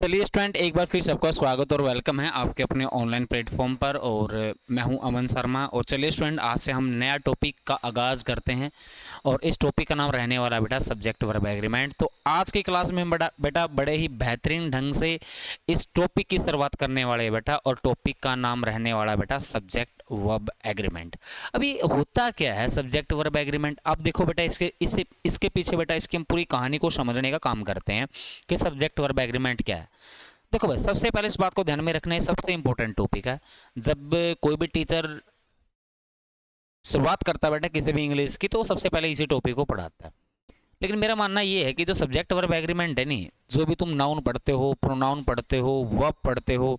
चलिए स्टूडेंट, एक बार फिर सबका स्वागत और वेलकम है आपके अपने ऑनलाइन प्लेटफॉर्म पर। और मैं हूं अमन शर्मा। और चलिए स्टूडेंट, आज से हम नया टॉपिक का आगाज़ करते हैं और इस टॉपिक का नाम रहने वाला है बेटा सब्जेक्ट वर्ब एग्रीमेंट। तो आज की क्लास में हम बेटा बड़े ही बेहतरीन ढंग से इस टॉपिक की शुरुआत करने वाले हैं बेटा। और टॉपिक का नाम रहने वाला है बेटा सब्जेक्ट वर्ब एग्रीमेंट। अभी होता क्या है सब्जेक्ट वर्ब एग्रीमेंट? आप देखो बेटा, इसके पीछे बेटा इसकी हम पूरी कहानी को समझने का काम करते हैं कि सब्जेक्ट वर्ब एग्रीमेंट क्या है। देखो भाई, सबसे पहले इस बात को ध्यान में रखना है, सबसे इंपॉर्टेंट टॉपिक है। जब कोई भी टीचर शुरुआत करता है बेटा किसी भी इंग्लिश की, तो सबसे पहले इसी टॉपिक को पढ़ाता है। लेकिन मेरा मानना ये है कि जो सब्जेक्ट वर्ब एग्रीमेंट है नहीं, जो भी तुम नाउन पढ़ते हो, प्रोनाउन पढ़ते हो, वर्ब पढ़ते हो,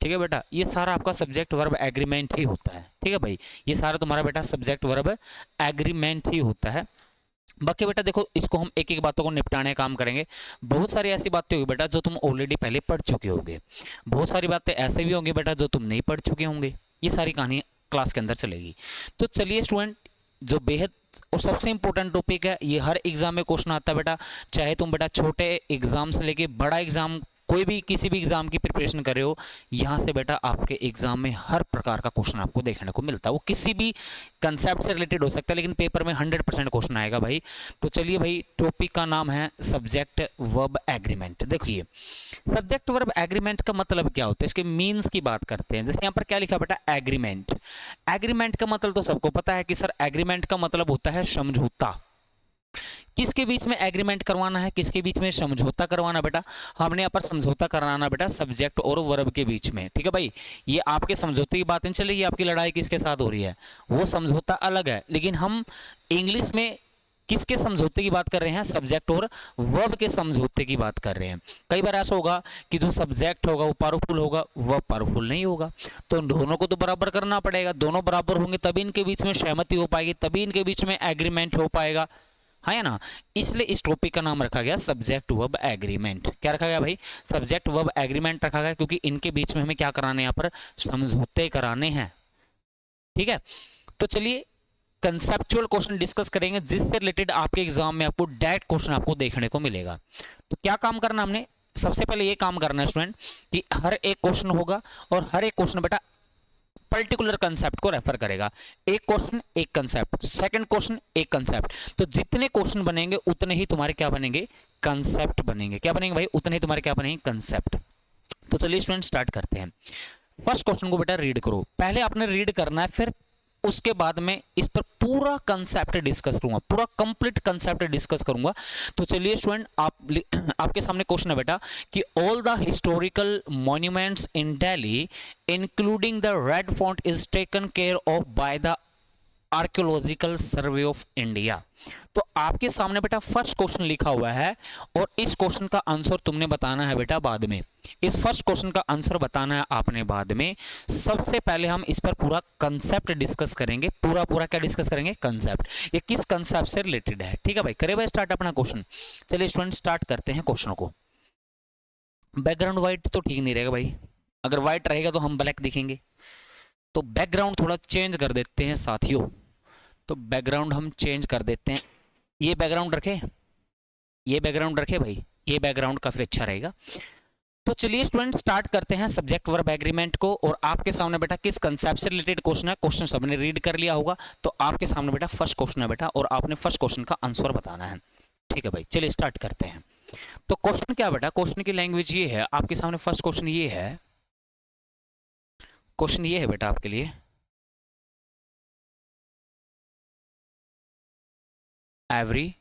ठीक है बेटा, ये सारा आपका सब्जेक्ट वर्ब एग्रीमेंट ही होता है। ठीक है भाई, ये सारा तुम्हारा बेटा सब्जेक्ट वर्ब एग्रीमेंट ही होता है। बाकी बेटा देखो, इसको हम एक एक बातों को निपटाने का काम करेंगे। बहुत सारी ऐसी बातें होगी बेटा जो तुम ऑलरेडी पहले पढ़ चुके होगे, बहुत सारी बातें ऐसे भी होंगी बेटा जो तुम नहीं पढ़ चुके होंगे। ये सारी कहानी क्लास के अंदर चलेगी। तो चलिए स्टूडेंट, जो बेहद और सबसे इंपॉर्टेंट टॉपिक है, ये हर एग्जाम में क्वेश्चन आता है बेटा। चाहे तुम बेटा छोटे एग्जाम से लेके बड़ा एग्जाम, कोई भी किसी भी एग्जाम की प्रिपरेशन कर रहे हो, यहाँ से बेटा आपके एग्जाम में हर प्रकार का क्वेश्चन आपको देखने को मिलता है। वो किसी भी कंसेप्ट से रिलेटेड हो सकता है, लेकिन पेपर में 100% क्वेश्चन आएगा भाई। तो चलिए भाई, टॉपिक का नाम है सब्जेक्ट वर्ब एग्रीमेंट। देखिए, सब्जेक्ट वर्ब एग्रीमेंट का मतलब क्या होता है, इसके मीन्स की बात करते हैं। जैसे यहाँ पर क्या लिखा बेटा, एग्रीमेंट। एग्रीमेंट का मतलब तो सबको पता है कि सर एग्रीमेंट का मतलब होता है समझौता। किसके बीच में एग्रीमेंट करवाना है, किसके बीच में समझौता करवाना बेटा? हमने यहाँ पर समझौता कराना बेटा सब्जेक्ट और वर्ब के बीच में। ठीक है भाई, ये आपके समझौते की बात नहीं चल रही है, आपकी लड़ाई किसके साथ हो रही है, वो समझौता अलग है। लेकिन हम इंग्लिश में किसके समझौते की बात कर रहे हैं? सब्जेक्ट और वर्ब के समझौते की बात कर रहे हैं। कई बार ऐसा होगा कि जो सब्जेक्ट होगा वो पावरफुल होगा, वर्ब पावरफुल नहीं होगा, तो दोनों को तो बराबर करना पड़ेगा। दोनों बराबर होंगे तभी इनके बीच में सहमति हो पाएगी, तभी इनके बीच में एग्रीमेंट हो पाएगा, है ना। इसलिए इस टॉपिक का नाम रखा गया सब्जेक्ट वर्ब एग्रीमेंट। क्या रखा गया भाई? सब्जेक्ट वर्ब एग्रीमेंट रखा गया, क्योंकि इनके बीच में हमें क्या कराने, यहाँ पर समझौते कराने हैं। ठीक है, तो चलिए कंसेप्चुअल क्वेश्चन डिस्कस करेंगे, जिससे रिलेटेड आपके एग्जाम में आपको डायरेक्ट क्वेश्चन आपको देखने को मिलेगा। तो क्या काम करना हमने? सबसे पहले ये काम करना है स्टूडेंट कि हर एक क्वेश्चन होगा और हर एक क्वेश्चन बेटा पर्टिकुलर कंसेप्ट को रेफर करेगा। एक क्वेश्चन एक कंसेप्ट, सेकंड क्वेश्चन एक कंसेप्ट। तो जितने क्वेश्चन बनेंगे उतने ही तुम्हारे क्या बनेंगे, कंसेप्ट बनेंगे। क्या बनेंगे भाई? उतने ही तुम्हारे क्या बनेंगे, कंसेप्ट। तो चलिए स्टूडेंट स्टार्ट करते हैं। फर्स्ट क्वेश्चन को बेटा रीड करो। पहले आपने रीड करना है, फिर उसके बाद में इस पर पूरा कंसेप्ट डिस्कस करूंगा, पूरा कंप्लीट कंसेप्ट डिस्कस करूंगा। तो चलिए स्टूडेंट, आपके सामने क्वेश्चन है बेटा कि all the historical monuments in Delhi including the red fort is taken care of by the archaeological survey of India. तो आपके सामने बेटा फर्स्ट क्वेश्चन लिखा हुआ है और इस क्वेश्चन का आंसर तुमने बताना है बेटा बाद में। इस फर्स्ट क्वेश्चन का आंसर बताना है आपने बाद में। सबसे पहले हम इस पर पूरा कंसेप्ट डिस्कस करेंगे। पूरा पूरा क्या डिस्कस करेंगे? कंसेप्ट। ये किस कंसेप्ट से रिलेटेड है? ठीक है भाई, करे भाई स्टार्ट अपना क्वेश्चन। चलिए स्टूडेंट स्टार्ट करते हैं क्वेश्चन को। बैकग्राउंड व्हाइट तो ठीक नहीं रहेगा भाई, अगर व्हाइट रहेगा तो हम ब्लैक दिखेंगे, तो बैकग्राउंड थोड़ा चेंज कर देते हैं साथियों। तो बैकग्राउंड हम चेंज कर देते हैं। ये बैकग्राउंड रखे, ये बैकग्राउंड रखे भाई, ये बैकग्राउंड काफी अच्छा रहेगा। तो चलिए स्टूडेंट स्टार्ट करते हैं सब्जेक्ट वर्ब एग्रीमेंट को। और आपके सामने बेटा किस कंसेप्ट से रिलेटेड क्वेश्चन है, क्वेश्चन सबने रीड कर लिया होगा। तो आपके सामने बेटा फर्स्ट क्वेश्चन है बेटा, और आपने फर्स्ट क्वेश्चन का आंसर बताना है। ठीक है भाई, चलिए स्टार्ट करते हैं। तो क्वेश्चन क्या बेटा, क्वेश्चन की लैंग्वेज ये है आपके सामने। फर्स्ट क्वेश्चन ये है, क्वेश्चन ये है बेटा आपके लिए, every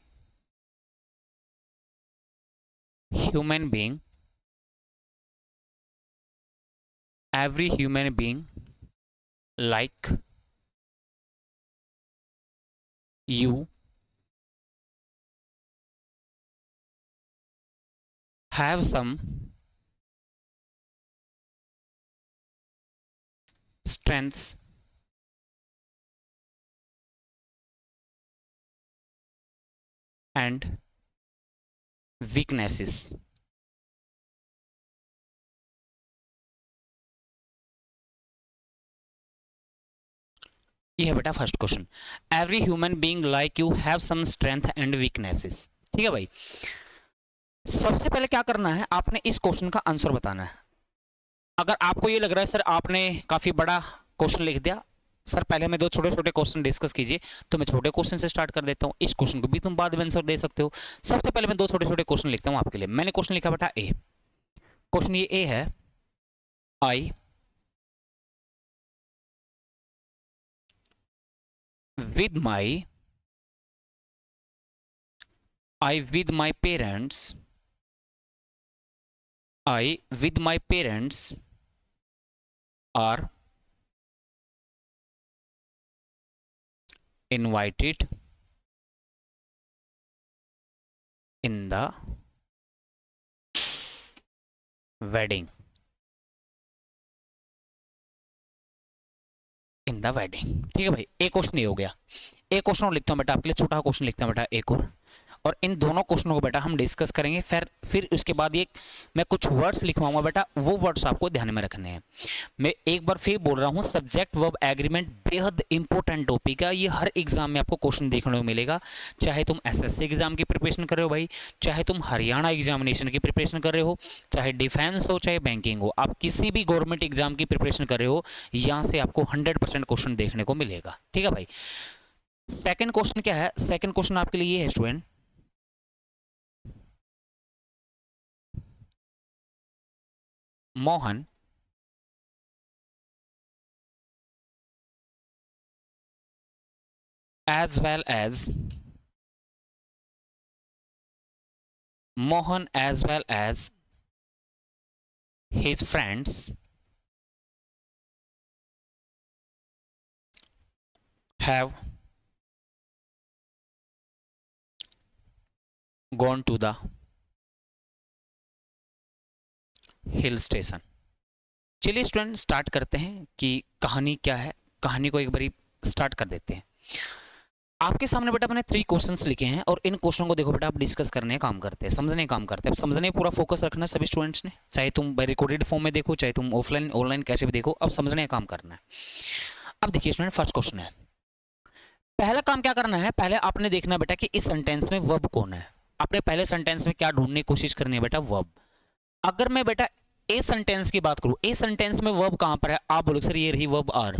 human being, every human being like you have some strengths and weaknesses। ये है बेटा first question. Every human being like you have some strength and weaknesses. ठीक है भाई, सबसे पहले क्या करना है, आपने इस क्वेश्चन का आंसर बताना है। अगर आपको ये लग रहा है सर आपने काफी बड़ा क्वेश्चन लिख दिया, सर पहले हमें दो छोटे छोटे क्वेश्चन डिस्कस कीजिए, तो मैं छोटे क्वेश्चन से स्टार्ट कर देता हूँ। इस क्वेश्चन को भी तुम बाद में आंसर दे सकते हो। सबसे पहले मैं दो छोटे छोटे क्वेश्चन लिखता हूँ आपके लिए। मैंने क्वेश्चन लिखा बेटा ए। क्वेश्चन ये ए है, आई with my parents, I with my parents are invited in the wedding. In the wedding. ठीक है भाई, एक क्वेश्चन ये हो गया। एक क्वेश्चन और लिखता हूँ बेटा आपके लिए, छोटा क्वेश्चन लिखता हूँ बेटा एक और इन दोनों क्वेश्चनों को बेटा हम डिस्कस करेंगे। फिर उसके बाद ये मैं कुछ वर्ड्स लिखवाऊंगा बेटा, वो वर्ड्स आपको ध्यान में रखने हैं। मैं एक बार फिर बोल रहा हूँ, सब्जेक्ट वर्ब एग्रीमेंट बेहद इंपॉर्टेंट टॉपिक है। ये हर एग्जाम में आपको क्वेश्चन देखने को मिलेगा, चाहे तुम एसएससी एग्जाम की प्रिपरेशन कर रहे हो भाई, चाहे तुम हरियाणा एग्जामिनेशन की प्रिपरेशन कर रहे हो, चाहे डिफेंस हो, चाहे बैंकिंग हो, आप किसी भी गवर्नमेंट एग्जाम की प्रिपरेशन कर रहे हो, यहाँ से आपको 100% क्वेश्चन देखने को मिलेगा। ठीक है भाई। सेकंड क्वेश्चन क्या है? सेकंड क्वेश्चन आपके लिए ये है student, Mohan as well as his friends have gone to the hill station. चलिए स्टूडेंट स्टार्ट करते हैं कि कहानी क्या है। कहानी को एक बारी स्टार्ट कर देते हैं। आपके सामने बेटा मैंने 3 क्वेश्चंस लिखे हैं और इन क्वेश्चनों को देखो बेटा आप डिस्कस करने काम करते हैं, समझने काम करते हैं। अब समझने पूरा फोकस रखना है सभी स्टूडेंट्स ने, चाहे तुम बाय रिकॉर्डेड फॉर्म में देखो, चाहे तुम ऑफलाइन ऑनलाइन कैसे भी देखो, अब समझने काम करना है। अब देखिए स्टूडेंट, फर्स्ट क्वेश्चन है, पहला काम क्या करना है, पहले आपने देखना बेटा कि इस सेंटेंस में वर्ब कौन है। आपने पहले सेंटेंस में क्या ढूंढने की कोशिश करनी है बेटा, वर्ब। अगर मैं बेटा ए सेंटेंस की बात करूं, ए सेंटेंस में वर्ब कहां पर है, आप बोलोगे सर ये रही वर्ब आर।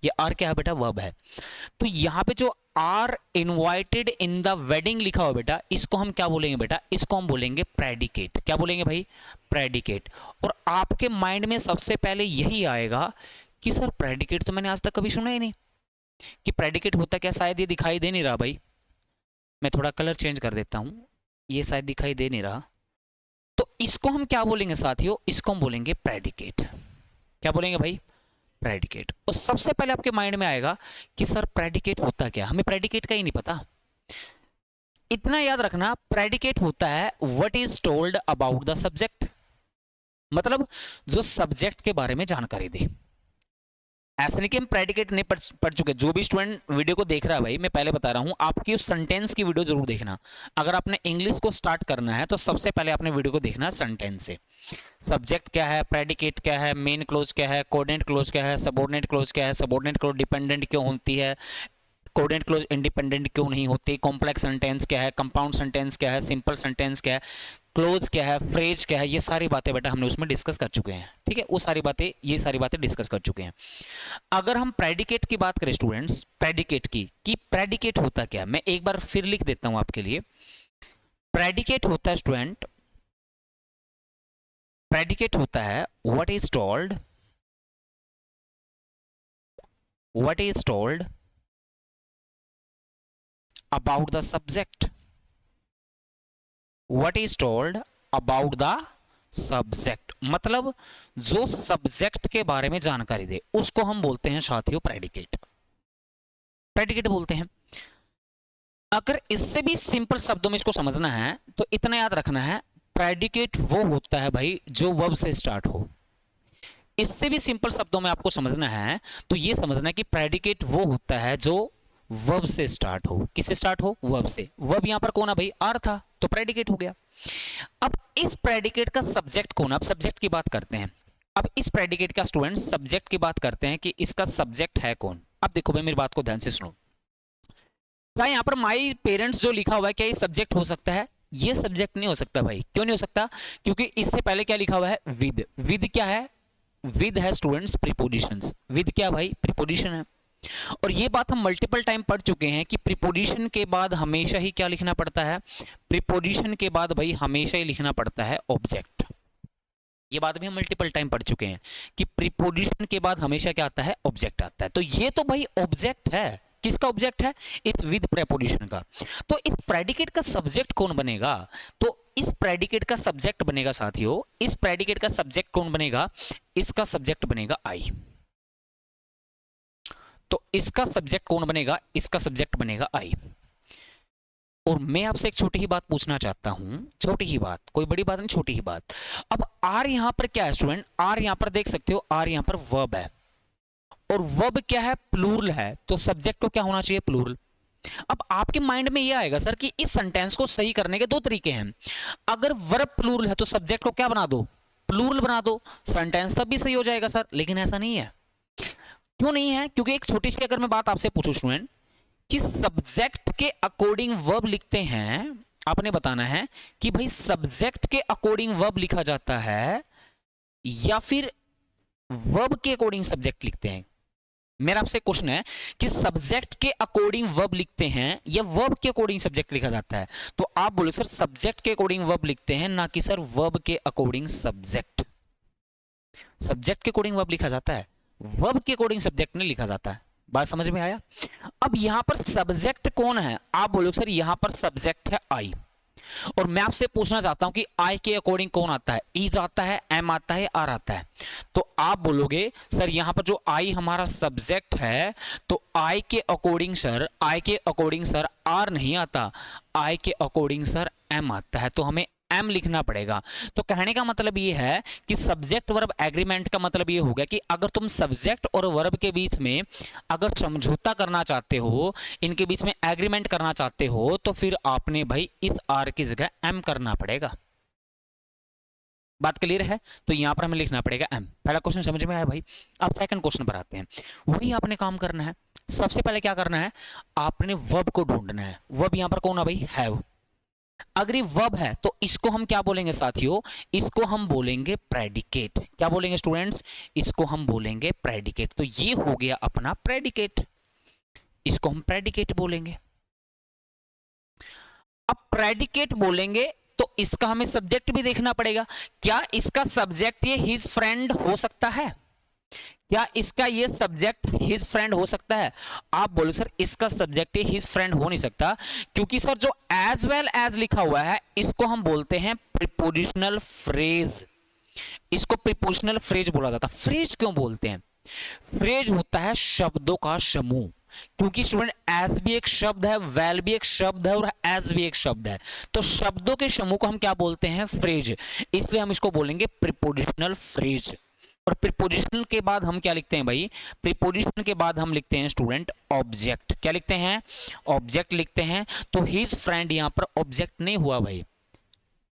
ये आर क्या है बेटा, वर्ब है। तो यहां पे जो are invited in the wedding लिखा हुआ बेटा, इसको हम क्या बोलेंगे बेटा, इसको हम बोलेंगे प्रेडिकेट। क्या बोलेंगे भाई, प्रेडिकेट। और आपके माइंड में सबसे पहले यही आएगा कि सर प्रेडिकेट तो मैंने आज तक कभी सुना ही नहीं कि प्रेडिकेट होता क्या। शायद ये दिखाई दे नहीं रहा भाई, मैं थोड़ा कलर चेंज कर देता हूं, ये शायद दिखाई दे नहीं रहा। तो इसको हम क्या बोलेंगे साथियों, इसको हम बोलेंगे प्रेडिकेट। क्या बोलेंगे भाई, प्रेडिकेट। और सबसे पहले आपके माइंड में आएगा कि सर प्रेडिकेट होता क्या, हमें प्रेडिकेट का ही नहीं पता। इतना याद रखना, प्रेडिकेट होता है what is told about the subject, मतलब जो सब्जेक्ट के बारे में जानकारी दे। ऐसा नहीं कि हम प्रेडिकेट नहीं पढ़ चुके। जो भी स्टूडेंट वीडियो को देख रहा है भाई, मैं पहले बता रहा हूं, आपकी उस सेंटेंस की वीडियो जरूर देखना। अगर आपने इंग्लिश को स्टार्ट करना है तो सबसे पहले आपने वीडियो को देखना है सेंटेंस से। सब्जेक्ट क्या है, प्रेडिकेट क्या है, मेन क्लोज क्या है, कोऑर्डिनेट क्लोज क्या है, सबऑर्डिनेट क्लोज क्या है, सबऑर्डिनेट क्लोज डिपेंडेंट क्यों होती है, कोऑर्डिनेट क्लोज इंडिपेंडेंट क्यों नहीं होती, कॉम्प्लेक्स सेंटेंस क्या है, कंपाउंड सेंटेंस क्या है, सिंपल सेंटेंस क्या है, क्लोज क्या है, फ्रेज क्या है, ये सारी बातें बेटा हमने उसमें डिस्कस कर चुके हैं। ठीक है, वो सारी बातें, ये सारी बातें डिस्कस कर चुके हैं। अगर हम प्रेडिकेट की बात करें स्टूडेंट्स, प्रेडिकेट की कि प्रेडिकेट होता क्या, मैं एक बार फिर लिख देता हूं आपके लिए। प्रेडिकेट होता है स्टूडेंट, प्रेडिकेट होता है what is told about the subject, what is told about the subject, मतलब जो सब्जेक्ट के बारे में जानकारी दे उसको हम बोलते हैं साथियों प्रेडिकेट। प्रेडिकेट बोलते हैं। अगर इससे भी सिंपल शब्दों में इसको समझना है तो इतना याद रखना है, प्रेडिकेट वो होता है भाई जो वर्ब से स्टार्ट हो। इससे भी सिंपल शब्दों में आपको समझना है तो ये समझना है कि प्रेडिकेट वो होता है जो वर्ब से स्टार्ट हो। किससे स्टार्ट हो, वर्ब से। वर्ब यहां पर कौन है भाई, आर था, तो प्रेडिकेट हो गया। अब इस प्रेडिकेट का सब्जेक्ट कौन है, अब सब्जेक्ट की बात करते हैं। अब इस प्रेडिकेट का स्टूडेंट सब्जेक्ट की बात करते हैं कि इसका सब्जेक्ट है कौन। अब देखो भाई मेरी बात को ध्यान से सुनो, क्या यहां पर माई पेरेंट्स जो लिखा हुआ है क्या ये सब्जेक्ट हो सकता है, ये सब्जेक्ट नहीं हो सकता भाई। क्यों नहीं हो सकता? क्योंकि इससे पहले क्या लिखा हुआ है? विद। विद क्या है? विद है स्टूडेंट्स प्रीपोजिशंस। विद क्या भाई? प्रीपोजिशन है। और ये बात हम मल्टीपल टाइम पढ़ चुके हैं कि प्रीपोजिशन के बाद हमेशा ही क्या लिखना पड़ता है? प्रीपोजिशन के बाद भाई हमेशा ही लिखना पड़ता है ऑब्जेक्ट। ये बात भी हम मल्टीपल टाइम पढ़ चुके हैं कि प्रीपोजिशन के बाद हमेशा क्या आता है? ऑब्जेक्ट आता है। तो ये तो भाई ऑब्जेक्ट है। किसका ऑब्जेक्ट है? इस विद प्रीपोजिशन का। तो इस प्रेडिकेट का सब्जेक्ट कौन बनेगा? तो इस प्रेडिकेट का सब्जेक्ट बनेगा साथियों, इस प्रेडिकेट का सब्जेक्ट कौन बनेगा? इसका सब्जेक्ट बनेगा आई। तो इसका सब्जेक्ट कौन बनेगा? इसका सब्जेक्ट बनेगा आई। और मैं आपसे एक छोटी ही बात पूछना चाहता हूं, छोटी ही बात, कोई बड़ी बात नहीं, छोटी ही बात। अब आर यहां पर क्या है स्टूडेंट? आर यहां पर देख सकते हो, आर यहां पर वर्ब है, और वर्ब क्या है? प्लूरल है। तो सब्जेक्ट को क्या होना चाहिए? प्लूरल। अब आपके माइंड में ये आएगा सर कि इस सेंटेंस को सही करने के दो तरीके हैं। अगर वर्ब प्लूरल है तो सब्जेक्ट को क्या बना दो? प्लूरल बना दो, सेंटेंस तब भी सही हो जाएगा सर। लेकिन ऐसा नहीं है। क्यों नहीं है? क्योंकि एक छोटी सी अगर मैं बात आपसे पूछूं स्टूडेंट कि सब्जेक्ट के अकॉर्डिंग वर्ब लिखते हैं, आपने बताना है कि भाई सब्जेक्ट के अकॉर्डिंग वर्ब लिखा जाता है या फिर वर्ब के अकॉर्डिंग सब्जेक्ट लिखते हैं। मेरा आपसे क्वेश्चन है कि सब्जेक्ट के अकॉर्डिंग वर्ब लिखते हैं या वर्ब के अकॉर्डिंग सब्जेक्ट लिखा जाता है? तो आप बोलो सर सब्जेक्ट के अकॉर्डिंग वर्ब लिखते हैं, ना कि सर वर्ब के अकॉर्डिंग सब्जेक्ट। सब्जेक्ट के अकॉर्डिंग वर्ब लिखा जाता है, वर्ब के अकॉर्डिंग सब्जेक्ट नहीं लिखा जाता है। बात समझ में आया? अब यहां पर सब्जेक्ट कौन है? आप बोलो सर यहां पर सब्जेक्ट है आई। और मैं आपसे पूछना चाहता हूं कि आई के अकॉर्डिंग कौन आता है? इज आता है, एम आता है, आर आता है? तो आप बोलोगे सर यहां पर जो आई हमारा सब्जेक्ट है, तो आई के अकॉर्डिंग सर, आई के अकॉर्डिंग सर आर नहीं आता, आई के अकॉर्डिंग सर एम आता है। तो हमें एम लिखना पड़ेगा। तो कहने का मतलब ये है कि सब्जेक्ट वर्ब एग्रीमेंट का मतलब ये हो गया कि अगर तुम सब्जेक्ट और वर्ब के बीच में अगर समझौता करना चाहते हो, इनके बीच में एग्रीमेंट करना चाहते हो, तो फिर आपने भाई इस आर की जगह एम करना पड़ेगा। बात क्लियर है? तो यहां पर हमें लिखना पड़ेगा एम। पहला क्वेश्चन समझ में आया भाई? अब सेकंड क्वेश्चन पर आते हैं। वही आपने काम करना है। सबसे पहले क्या करना है? आपने वर्ब को ढूंढना है। वर्ब यहां पर कौन है भाई? हैव। अगर ये वर्ब है तो इसको हम क्या बोलेंगे साथियों? इसको हम बोलेंगे प्रेडिकेट। क्या बोलेंगे स्टूडेंट्स? इसको हम बोलेंगे प्रेडिकेट। तो ये हो गया अपना प्रेडिकेट, इसको हम प्रेडिकेट बोलेंगे। अब प्रेडिकेट बोलेंगे तो इसका हमें सब्जेक्ट भी देखना पड़ेगा। क्या इसका सब्जेक्ट ये हिज फ्रेंड हो सकता है? क्या इसका ये सब्जेक्ट हिज फ्रेंड हो सकता है? आप बोलो सर इसका सब्जेक्ट ये हिज फ्रेंड हो नहीं सकता, क्योंकि सर जो एज वेल एज लिखा हुआ है इसको हम बोलते हैं प्रीपोजिशनल फ्रेज। इसको प्रीपोजिशनल फ्रेज बोला जाता है। फ्रेज क्यों बोलते हैं? फ्रेज होता है शब्दों का समूह। क्योंकि स्टूडेंट एज भी एक शब्द है, वेल भी एक शब्द है, और एज भी एक शब्द है। तो शब्दों के समूह को हम क्या बोलते हैं? फ्रेज। इसलिए हम इसको बोलेंगे प्रीपोजिशनल फ्रेज। और प्रीपोजिशन के बाद हम क्या लिखते हैं भाई? प्रीपोजिशन के बाद हम लिखते हैं स्टूडेंट ऑब्जेक्ट। क्या लिखते हैं? ऑब्जेक्ट लिखते हैं। तो हिज फ्रेंड यहां पर ऑब्जेक्ट नहीं हुआ भाई,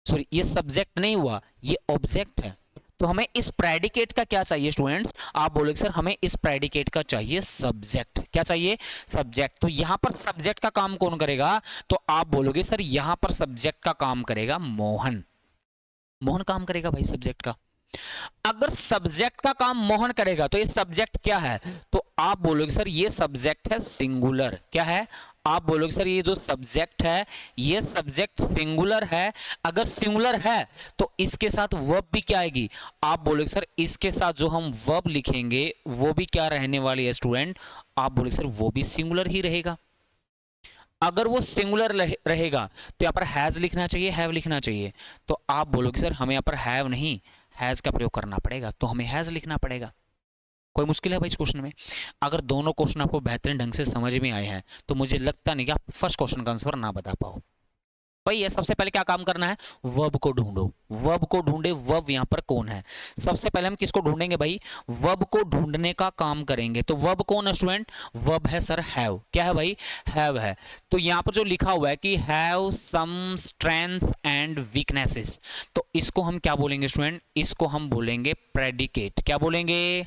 सॉरी ये सब्जेक्ट नहीं हुआ, ये ऑब्जेक्ट है। तो हमें इस प्रेडिकेट का क्या चाहिए स्टूडेंट्स? आप बोलोगे सर हमें इस प्रेडिकेट का चाहिए सब्जेक्ट। क्या चाहिए? सब्जेक्ट। तो यहां पर सब्जेक्ट का काम कौन करेगा? तो आप बोलोगे सर यहां पर सब्जेक्ट का काम करेगा मोहन। मोहन काम करेगा भाई सब्जेक्ट का। अगर सब्जेक्ट का काम मोहन करेगा तो ये सब्जेक्ट क्या है? तो आप बोलोगे सर ये सब्जेक्ट है सिंगुलर। क्या है? आप बोलोगे सर ये जो सब्जेक्ट है ये सब्जेक्ट सिंगुलर है। अगर सिंगुलर है तो इसके साथ वर्ब भी क्या आएगी? आप बोलोगे सर इसके साथ जो हम वर्ब लिखेंगे वो भी क्या रहने वाली है स्टूडेंट? आप बोलोगे सर वो भी सिंगुलर ही रहेगा। अगर वो सिंगुलर रहेगा तो यहाँ पर हैज लिखना चाहिए, हैव लिखना चाहिए। तो आप बोलोगे सर हमें यहाँ पर हैव नहीं हैज का प्रयोग करना पड़ेगा, तो हमें हैज लिखना पड़ेगा। कोई मुश्किल है भाई इस क्वेश्चन में? अगर दोनों क्वेश्चन आपको बेहतरीन ढंग से समझ में आए हैं तो मुझे लगता नहीं कि आप फर्स्ट क्वेश्चन का आंसर ना बता पाओ। भाई ये सबसे पहले क्या काम करना है? वर्ब को ढूंढो। वर्ब को ढूंढे। वर्ब यहां पर कौन है? सबसे पहले हम किसको ढूंढेंगे भाई? वर्ब को ढूंढने का काम करेंगे। तो वर्ब कौन है स्टूडेंट? वर्ब है सर हैव। क्या है भाई? हैव है। तो यहां पर जो लिखा हुआ है कि have some strengths and weaknesses, तो इसको हम क्या बोलेंगे स्टूडेंट? इसको हम बोलेंगे प्रेडिकेट। क्या बोलेंगे?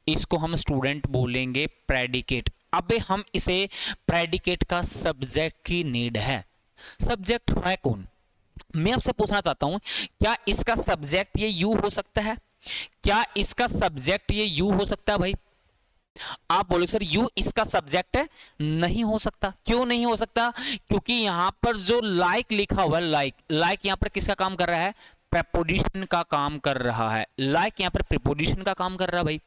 इसको हम स्टूडेंट बोलेंगे प्रेडिकेट। अबे हम इसे प्रेडिकेट का सब्जेक्ट की नीड है। सब्जेक्ट है कौन? मैं आपसे पूछना चाहता हूं, क्या इसका सब्जेक्ट ये यू हो सकता है? क्या इसका सब्जेक्ट ये यू हो सकता है भाई? आप बोले सर यू इसका सब्जेक्ट है, नहीं हो सकता। क्यों नहीं हो सकता? क्योंकि यहां पर जो लाइक लिखा हुआ है, लाइक यहां पर किसका काम कर रहा है? प्रेपोजिशन का काम कर रहा है। लाइक यहां पर प्रीपोजिशन का काम कर रहा है भाई।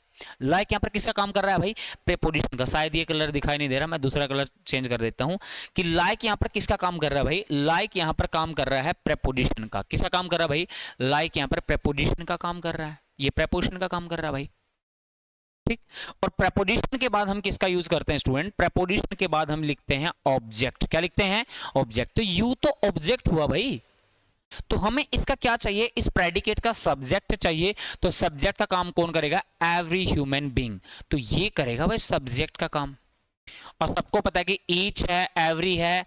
लाइक यहां पर किसका काम कर रहा है भाई? प्रीपोजिशन का। शायद ये कलर दिखाई नहीं दे रहा, मैं दूसरा कलर चेंज कर देता हूं कि लाइक यहां पर किसका काम कर रहा है भाई? लाइक यहां पर काम कर रहा है प्रेपोजिशन का। किसका काम कर रहा है भाई? लाइक यहां पर प्रेपोजिशन का काम कर रहा है। ये प्रेपोजिशन का काम कर रहा है भाई, ठीक। और प्रेपोजिशन के बाद हम किसका यूज करते हैं स्टूडेंट? प्रेपोजिशन के बाद हम लिखते हैं ऑब्जेक्ट। क्या लिखते हैं? ऑब्जेक्ट। तो यू तो ऑब्जेक्ट हुआ भाई, तो हमें इसका क्या चाहिए? इस प्रेडिकेट का सब्जेक्ट चाहिए। तो सब्जेक्ट का काम कौन करेगा? Every human being. तो ये करेगा भाई सब्जेक्ट का काम। और सबको पता है कि ईच है, एवरी है,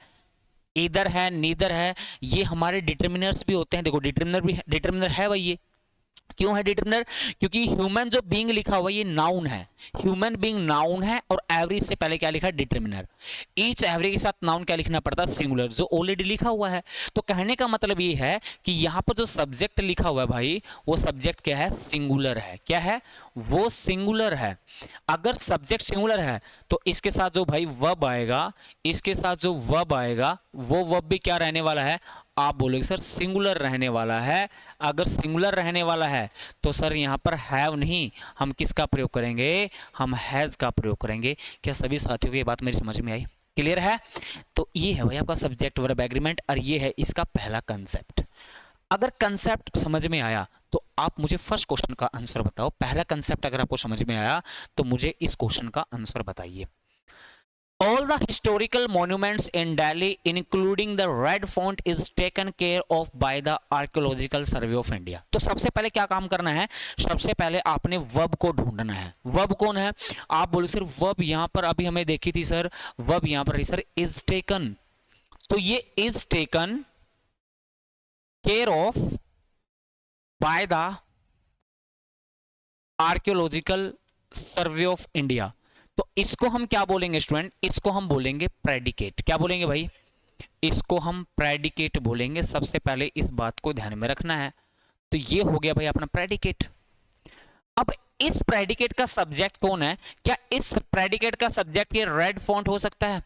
इधर है, नीदर है, ये हमारे डिटर्मिनर्स भी होते हैं। देखो डिटर्मिनर भी डिटर्मिनर है भाई। ये क्यों है डिटर्मिनर? क्योंकि ह्यूमन जो बीइंग लिखा हुआ है ये नाउन है, ह्यूमन बीइंग नाउन है, और एवरी से पहले क्या लिखा है? डिटर्मिनर। ईच एवरी के साथ नाउन क्या लिखना पड़ता है? सिंगुलर, जो ऑलरेडी लिखा हुआ है। तो कहने का मतलब ये है कि यहां पर जो सब्जेक्ट लिखा हुआ है भाई, वो सब्जेक्ट क्या है? सिंगुलर है। क्या है? वो सिंगुलर है। अगर सब्जेक्ट सिंगुलर है तो इसके साथ जो भाई वर्ब आएगा, इसके साथ जो वर्ब आएगा, वो वर्ब भी क्या रहने वाला है? आप बोलोगे सर सिंगुलर रहने वाला है। अगर सिंगुलर रहने वाला है तो सर यहां पर हैव नहीं, हम किसका प्रयोग करेंगे? हम हैज का प्रयोग करेंगे। क्या सभी साथियों को ये बात मेरी समझ में आई? क्लियर है? तो ये है भाई आपका सब्जेक्ट वर्ब एग्रीमेंट, और ये है इसका पहला कंसेप्ट। अगर कंसेप्ट समझ में आया तो आप मुझे फर्स्ट क्वेश्चन का आंसर बताओ। पहला कंसेप्ट अगर आपको समझ में आया तो मुझे इस क्वेश्चन का आंसर बताइए। All the historical monuments in Delhi, including the Red Fort, is taken care of by the Archaeological Survey of India. तो सबसे पहले क्या काम करना है? सबसे पहले आपने वर्ब को ढूंढना है। वर्ब कौन है? आप बोले सर वर्ब यहां पर अभी हमें देखी थी सर, वर्ब यहां पर सर इज टेकन। तो ये is taken care of by the archaeological survey of India. तो इसको हम क्या बोलेंगे स्टूडेंट? इसको हम बोलेंगे प्रेडिकेट। क्या बोलेंगे भाई? इसको हम प्रेडिकेट बोलेंगे। सबसे पहले इस बात को ध्यान में रखना है। तो ये हो गया भाई अपना प्रेडिकेट। अब इस प्रेडिकेट का सब्जेक्ट कौन है? क्या इस प्रेडिकेट का सब्जेक्ट ये रेड फॉन्ट हो सकता है?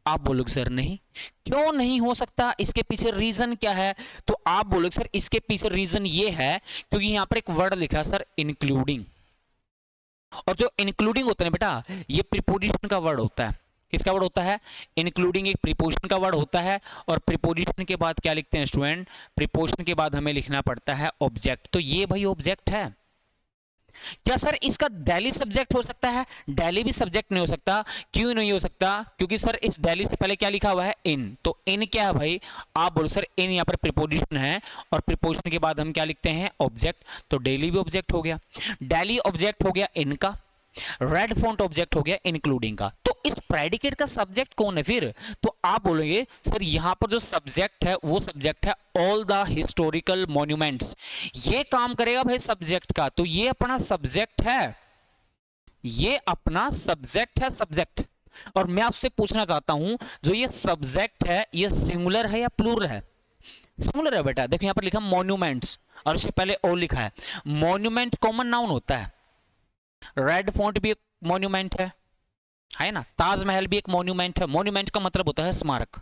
आप बोलोगे सर नहीं। क्यों नहीं हो सकता? इसके पीछे रीजन क्या है? तो आप बोलोगे सर इसके पीछे रीजन ये है क्योंकि यहां पर एक वर्ड लिखा है सर इंक्लूडिंग, और जो इंक्लूडिंग होता है बेटा ये प्रीपोजिशन का वर्ड होता है। किसका वर्ड होता है? इंक्लूडिंग एक प्रीपोजिशन का वर्ड होता है। और प्रीपोजिशन के बाद क्या लिखते हैं स्टूडेंट? प्रीपोजिशन के बाद हमें लिखना पड़ता है ऑब्जेक्ट। तो ये भाई ऑब्जेक्ट है। क्या सर इसका दिल्ली सब्जेक्ट हो सकता है? दिल्ली भी सब्जेक्ट नहीं हो सकता। क्यों नहीं हो सकता? क्योंकि सर इस दिल्ली से पहले क्या लिखा हुआ है? इन। तो इन क्या है भाई? आप बोलो सर इन यहां पर प्रीपोजिशन है, और प्रीपोजिशन के बाद हम क्या लिखते हैं? ऑब्जेक्ट। तो दिल्ली भी ऑब्जेक्ट हो गया, दिल्ली ऑब्जेक्ट हो गया इनका, रेड फॉन्ट ऑब्जेक्ट हो गया इंक्लूडिंग का। तो इस प्रेडिकेट का सब्जेक्ट कौन है फिर? तो आप बोलेंगे सर यहां पर जो सब्जेक्ट है वो सब्जेक्ट है ऑल द हिस्टोरिकल मॉन्यूमेंट्स। ये काम करेगा भाई सब्जेक्ट का। तो ये अपना सब्जेक्ट है, ये अपना सब्जेक्ट है, सब्जेक्ट। और मैं आपसे पूछना चाहता हूं जो ये सब्जेक्ट है ये सिंगुलर है या प्लूरल है? सिंगुलर है बेटा। देखो यहां पर लिखा मॉन्यूमेंट्स और इससे पहले ओ लिखा है। मॉन्यूमेंट कॉमन नाउन होता है। रेड फोर्ट भी एक मॉन्यूमेंट है ना? ताजमहल भी एक मॉन्यूमेंट है। मॉन्यूमेंट का मतलब होता है स्मारक,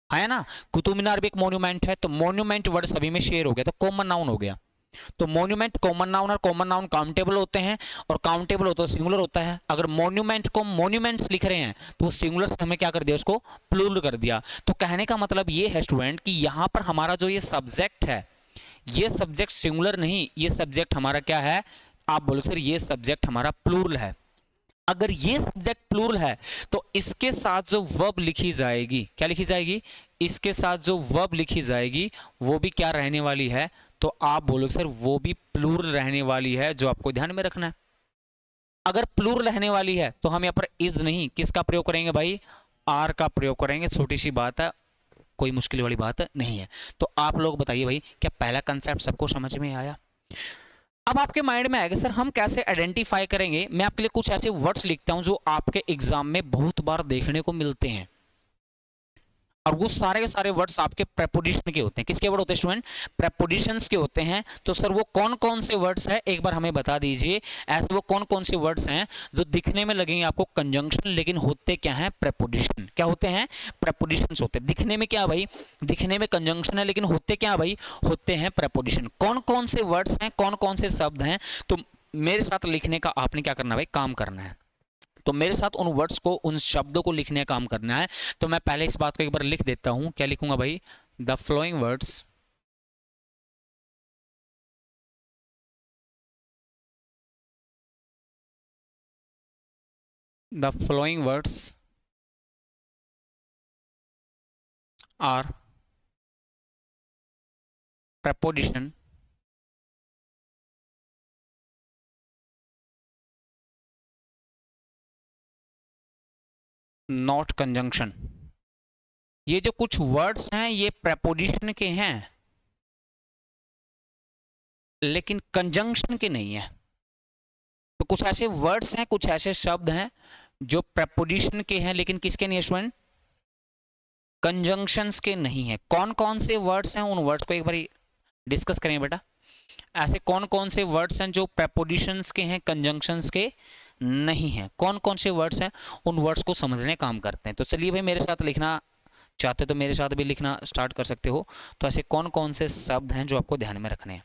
है ना? कुतुब मीनार भी एक मॉन्यूमेंट है। तो मॉन्यूमेंट वर्ड सभी में शेयर हो गया, तो कॉमन नाउन हो गया। तो मॉन्यूमेंट कॉमन नाउन, और कॉमन नाउन काउंटेबल होते हैं, और काउंटेबल होता है सिंगुलर होता है। अगर मॉन्यूमेंट को मॉन्यूमेंट्स लिख रहे हैं तो वो सिंगुलर से हमें क्या कर दिया? उसको प्लूरल कर दिया। तो कहने का मतलब ये है स्टूडेंट कि यहां पर हमारा जो ये सब्जेक्ट है ये सब्जेक्ट सिंगुलर नहीं, ये सब्जेक्ट हमारा क्या है? आप बोलो सर ये सब्जेक्ट हमारा प्लूरल है। अगर ये सब्जेक्ट प्लूरल है तो इसके साथ जो वर्ब लिखी जाएगी, क्या लिखी जाएगी? इसके साथ जो वर्ब लिखी जाएगी वो भी क्या रहने वाली है? तो आप बोलोगे सर वो भी प्लूरल रहने वाली है, जो आपको ध्यान में रखना है। अगर प्लूरल रहने वाली है तो हम यहाँ पर इज नहीं, किसका प्रयोग करेंगे भाई? आर का प्रयोग करेंगे। छोटी सी बात है, कोई मुश्किल वाली बात नहीं है। तो आप लोग बताइए भाई क्या पहला कंसेप्ट सबको समझ में आया? अब आपके माइंड में आएगा सर हम कैसे आइडेंटिफाई करेंगे? मैं आपके लिए कुछ ऐसे वर्ड्स लिखता हूं जो आपके एग्जाम में बहुत बार देखने को मिलते हैं। और वो सारे के सारे वर्ड्स आपके प्रेपोजिशन के होते हैं। किसके वर्ड होते हैं स्टूडेंट? प्रेपोजिशंस के होते हैं। तो सर वो कौन कौन से वर्ड्स हैं एक बार हमें बता दीजिए। ऐसे वो कौन कौन से वर्ड्स हैं जो दिखने में लगेंगे आपको कंजंक्शन, लेकिन होते क्या हैं? प्रेपोजिशन। क्या होते हैं? प्रेपोजिशंस होते हैं। दिखने में क्या भाई? दिखने में कंजंक्शन है, लेकिन होते क्या भाई? होते हैं प्रेपोजिशन। कौन कौन से वर्ड्स हैं, कौन कौन से शब्द हैं? तो मेरे साथ लिखने का आपने क्या करना है भाई? काम करना है। तो मेरे साथ उन वर्ड्स को, उन शब्दों को लिखने का काम करना है। तो मैं पहले इस बात को एक बार लिख देता हूं। क्या लिखूंगा भाई? The flowing words the flowing words are preposition not conjunction. ये जो कुछ वर्ड्स हैं ये प्रेपोजिशन के हैं, लेकिन कंजंक्शन के नहीं है। तो कुछ ऐसे वर्ड्स हैं, कुछ ऐसे शब्द हैं जो प्रेपोजिशन के हैं, लेकिन किसके नहीं है स्टूडेंट? कंजंक्शंस के नहीं है। कौन कौन से वर्ड्स हैं, उन वर्ड्स को एक बार डिस्कस करें बेटा। ऐसे कौन कौन से वर्ड्स हैं जो प्रेपोजिशंस के हैं, कंजंक्शंस के नहीं है? कौन कौन से वर्ड्स हैं, उन वर्ड्स को समझने काम करते हैं। तो चलिए भाई, मेरे साथ लिखना चाहते हो तो मेरे साथ भी लिखना स्टार्ट कर सकते हो। तो ऐसे कौन कौन से शब्द हैं जो आपको ध्यान में रखने हैं?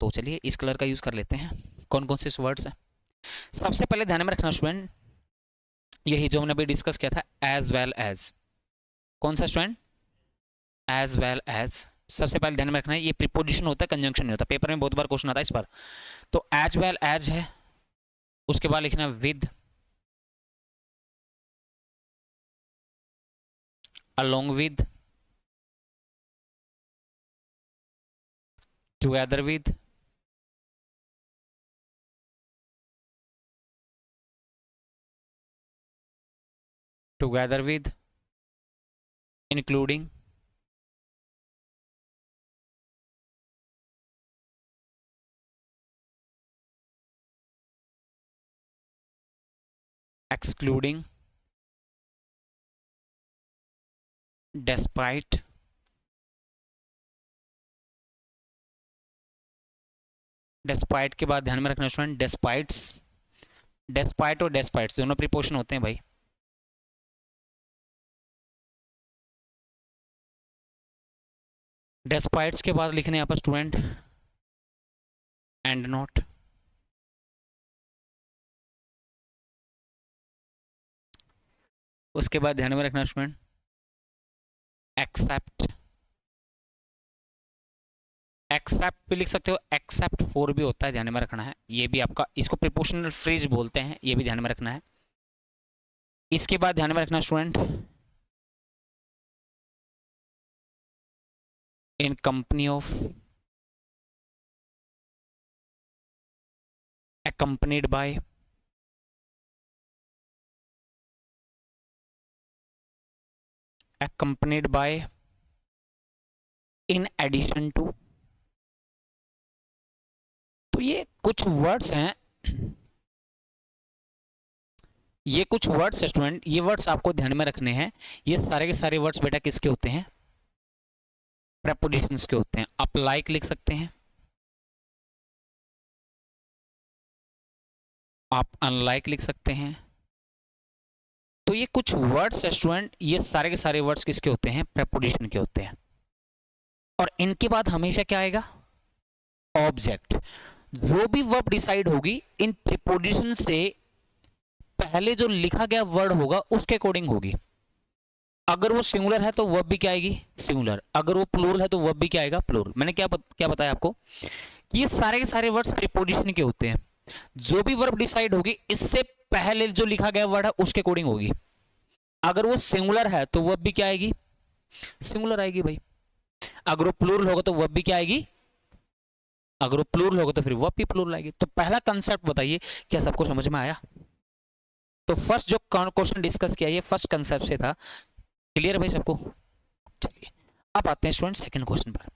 तो चलिए इस कलर का यूज कर लेते हैं। कौन कौन से वर्ड्स हैं? सबसे पहले ध्यान में रखना स्टूडेंट, यही जो हमने अभी डिस्कस किया था, एज वेल एज। कौन सा स्टूडेंट? As well as. सबसे पहले ध्यान में रखना है ये प्रीपोजिशन होता है, कंजंक्शन नहीं होता। पेपर में बहुत बार क्वेश्चन आता है इस पर। तो एज वेल एज है, उसके बाद लिखना with, along with, together with, together with, including, excluding, despite, despite के बाद ध्यान में रखना स्टूडेंट डेस्पाइट्स। डेस्पाइट और डेस्पाइट्स दोनों प्रीपोजिशन होते हैं भाई। डेस्पाइट्स के बाद लिखने यहाँ पर स्टूडेंट एंड नॉट। उसके बाद ध्यान में रखना स्टूडेंट एक्सेप्ट। एक्सेप्ट भी लिख सकते हो, एक्सेप्ट फॉर भी होता है, ध्यान में रखना है। ये भी आपका, इसको प्रीपोजिशनल फ्रेज बोलते हैं, ये भी ध्यान में रखना है। इसके बाद ध्यान में रखना student in company of, accompanied by, accompanied by, in addition to। तो ये कुछ वर्ड्स हैं, ये कुछ वर्ड्स है स्टूडेंट, ये वर्ड्स आपको ध्यान में रखने हैं। ये सारे के सारे वर्ड्स बेटा किसके होते हैं? प्रेपोजिशंस के होते हैं। आप लाइक लिख सकते हैं, आप अनलाइक लिख सकते हैं। तो ये कुछ वर्ड्स है स्टूडेंट, ये सारे के सारे वर्ड्स किसके होते हैं? प्रेपोजिशन के होते हैं। और इनके बाद हमेशा क्या आएगा? ऑब्जेक्ट। जो भी वर्ब डिसाइड होगी इन प्रीपोजिशन से पहले जो लिखा गया वर्ड होगा उसके अकॉर्डिंग होगी। अगर वो सिंगुलर है तो वर्ब भी क्या आएगी? सिंगुलर। अगर वो प्लूरल है तो वर्ब भी क्या आएगा? प्लूरल। मैंने क्या बताया आपको कि ये सारे के सारे वर्ड्स प्रीपोजिशन के होते हैं। जो भी वर्ब डिसाइड होगी इससे पहले जो लिखा गया वर्ड है उसके अकॉर्डिंग होगी। अगर वो सिंगुलर है तो वर्ब भी क्या आएगी? सिंगुलर आएगी भाई। अगर वो प्लूरल होगा तो वर्ब भी क्या आएगी? अगर वो प्लूरल होगा तो फिर वर्ब भी प्लूरल आएगी। तो पहला कंसेप्ट बताइए, क्या सबको समझ में आया? तो फर्स्ट जो क्वेश्चन डिस्कस किया ये फर्स्ट कंसेप्ट से था। क्लियर भाई सबको? चलिए अब आते हैं स्टूडेंट सेकंड क्वेश्चन पर।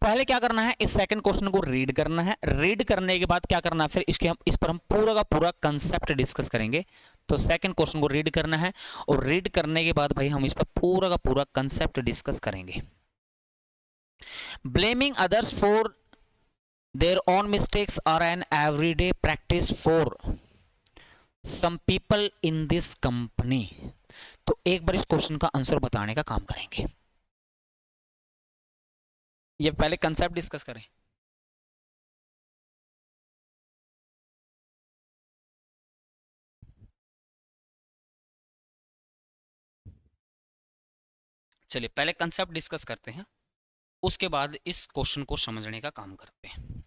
पहले क्या करना है, इस सेकंड क्वेश्चन को रीड करना है। रीड करने के बाद क्या करना है, फिर इस पर हम पूरा का पूरा कंसेप्ट डिस्कस करेंगे। तो सेकंड क्वेश्चन को रीड करना है और रीड करने के बाद भाई हम इस पर पूरा का पूरा कंसेप्ट डिस्कस करेंगे। Blaming others for their own mistakes are an everyday practice for some people in this company. तो एक बार इस क्वेश्चन का आंसर बताने का काम करेंगे। ये पहले कंसेप्ट डिस्कस करें। चलिए पहले कंसेप्ट डिस्कस करते हैं, उसके बाद इस क्वेश्चन को समझने का काम करते हैं।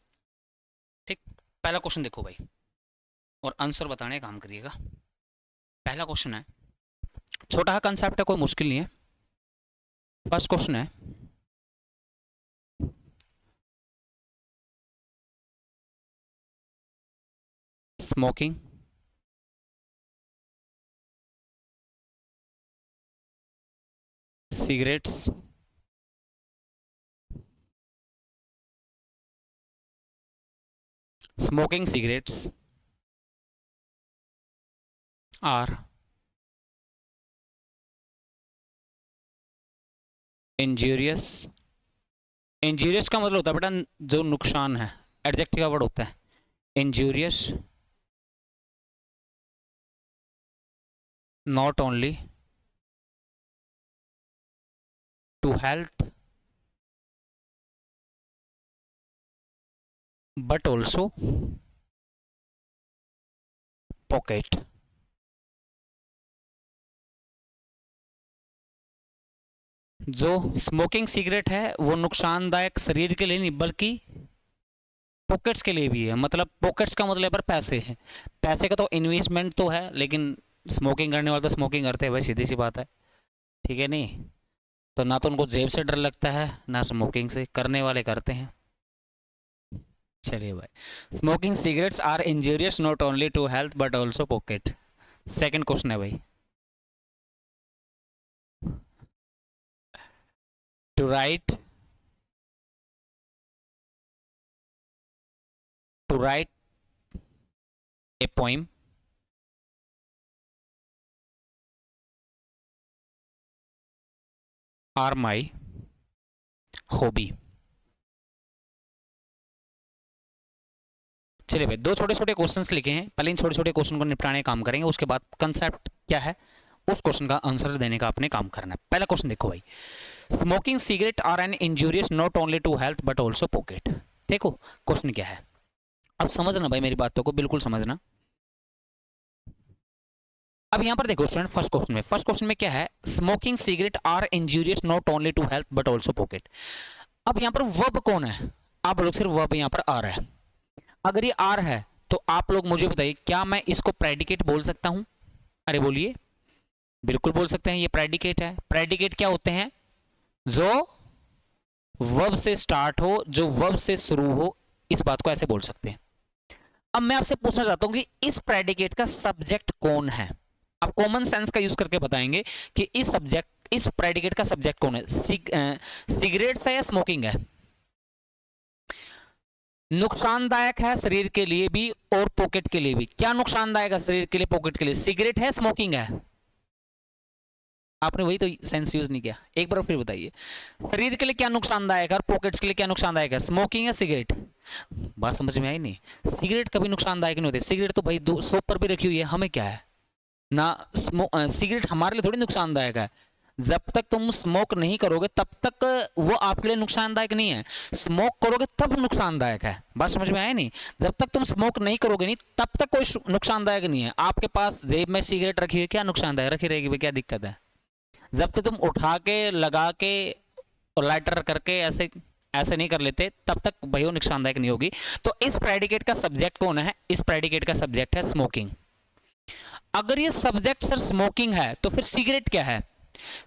ठीक, पहला क्वेश्चन देखो भाई और आंसर बताने का काम करिएगा। पहला क्वेश्चन है, छोटा सा कंसेप्ट है, कोई मुश्किल नहीं है। फर्स्ट क्वेश्चन है, smoking cigarettes smoking cigarettes are injurious। injurious का मतलब होता है बेटा जो नुकसान है, एडजेक्टिव का वर्ड होता है injurious, not only to health but also pocket। जो स्मोकिंग सिगरेट है वो नुकसानदायक शरीर के लिए नहीं बल्कि पॉकेट्स के लिए भी है। मतलब पॉकेट्स का मतलब पर पैसे हैं, पैसे का तो इन्वेस्टमेंट तो है, लेकिन स्मोकिंग करने वाले तो स्मोकिंग करते हैं भाई, सीधी सी बात है। ठीक है, नहीं तो ना तो उनको जेब से डर लगता है ना स्मोकिंग से, करने वाले करते हैं। चलिए भाई, smoking cigarettes are injurious not only to health but also pocket. Second question है भाई, to write a poem are my hobby. चलिए भाई, दो छोटे छोटे क्वेश्चंस लिखे हैं, पहले इन छोटे छोटे क्वेश्चन को निपटाने का काम करेंगे, उसके बाद कंसेप्ट क्या है उस क्वेश्चन का आंसर देने का अपने काम करना है। पहला क्वेश्चन देखो भाई, smoking cigarette are an injurious not only to health but also pocket. देखो क्वेश्चन क्या है, अब समझना भाई, मेरी बातों को बिल्कुल समझना। अब यहां पर देखो स्टूडेंट, फर्स्ट क्वेश्चन में क्या है, smoking cigarette are injurious not only to health but also pocket. अब यहां पर वर्ब कौन है, आप लोग सिर्फ वर्ब यहां पर आ रहा है। अगर ये आर है तो आप लोग मुझे बताइए, क्या मैं इसको प्रेडिकेट बोल सकता हूं? अरे बोलिए, बिल्कुल बोल सकते हैं, ये प्रेडिकेट है। प्रेडिकेट क्या होते हैं, जो वर्ब से स्टार्ट हो, जो वर्ब से शुरू हो, इस बात को ऐसे बोल सकते हैं। अब मैं आपसे पूछना चाहता हूं कि इस प्रेडिकेट का सब्जेक्ट कौन है। आप कॉमन सेंस का यूज करके बताएंगे कि इस प्रेडिकेट का सब्जेक्ट कौन है। सिगरेट्स है या स्मोकिंग है? नुकसानदायक है शरीर के लिए भी और पॉकेट के लिए भी। क्या नुकसानदायक है शरीर के लिए, पॉकेट के लिए? सिगरेट है, स्मोकिंग है? आपने वही तो सेंस यूज नहीं किया, एक बार फिर बताइए, शरीर के लिए क्या नुकसानदायक है और पॉकेट्स के लिए क्या नुकसानदायक है, स्मोकिंग या सिगरेट? बात समझ में आई नहीं? सिगरेट कभी नुकसानदायक नहीं होती, सिगरेट तो भाई सोप पर भी रखी हुई है, हमें क्या है ना। सिगरेट हमारे लिए थोड़ी नुकसानदायक है, जब तक तुम स्मोक नहीं करोगे तब तक वो आपके लिए नुकसानदायक नहीं है, स्मोक करोगे तब नुकसानदायक है। बात समझ में आया नहीं? जब तक तुम स्मोक नहीं करोगे नहीं तब तक कोई नुकसानदायक नहीं है। आपके पास जेब में सिगरेट रखी है, क्या नुकसानदायक? रखी रहेगी भाई, क्या दिक्कत है? जब तक तुम उठा के लगा के और लाइटर करके ऐसे नहीं कर लेते तब तक भाई वो नुकसानदायक नहीं होगी। तो इस प्रेडिकेट का सब्जेक्ट कौन है? इस प्रेडिकेट का सब्जेक्ट है स्मोकिंग। अगर ये सब्जेक्ट सर स्मोकिंग है तो फिर सिगरेट क्या है?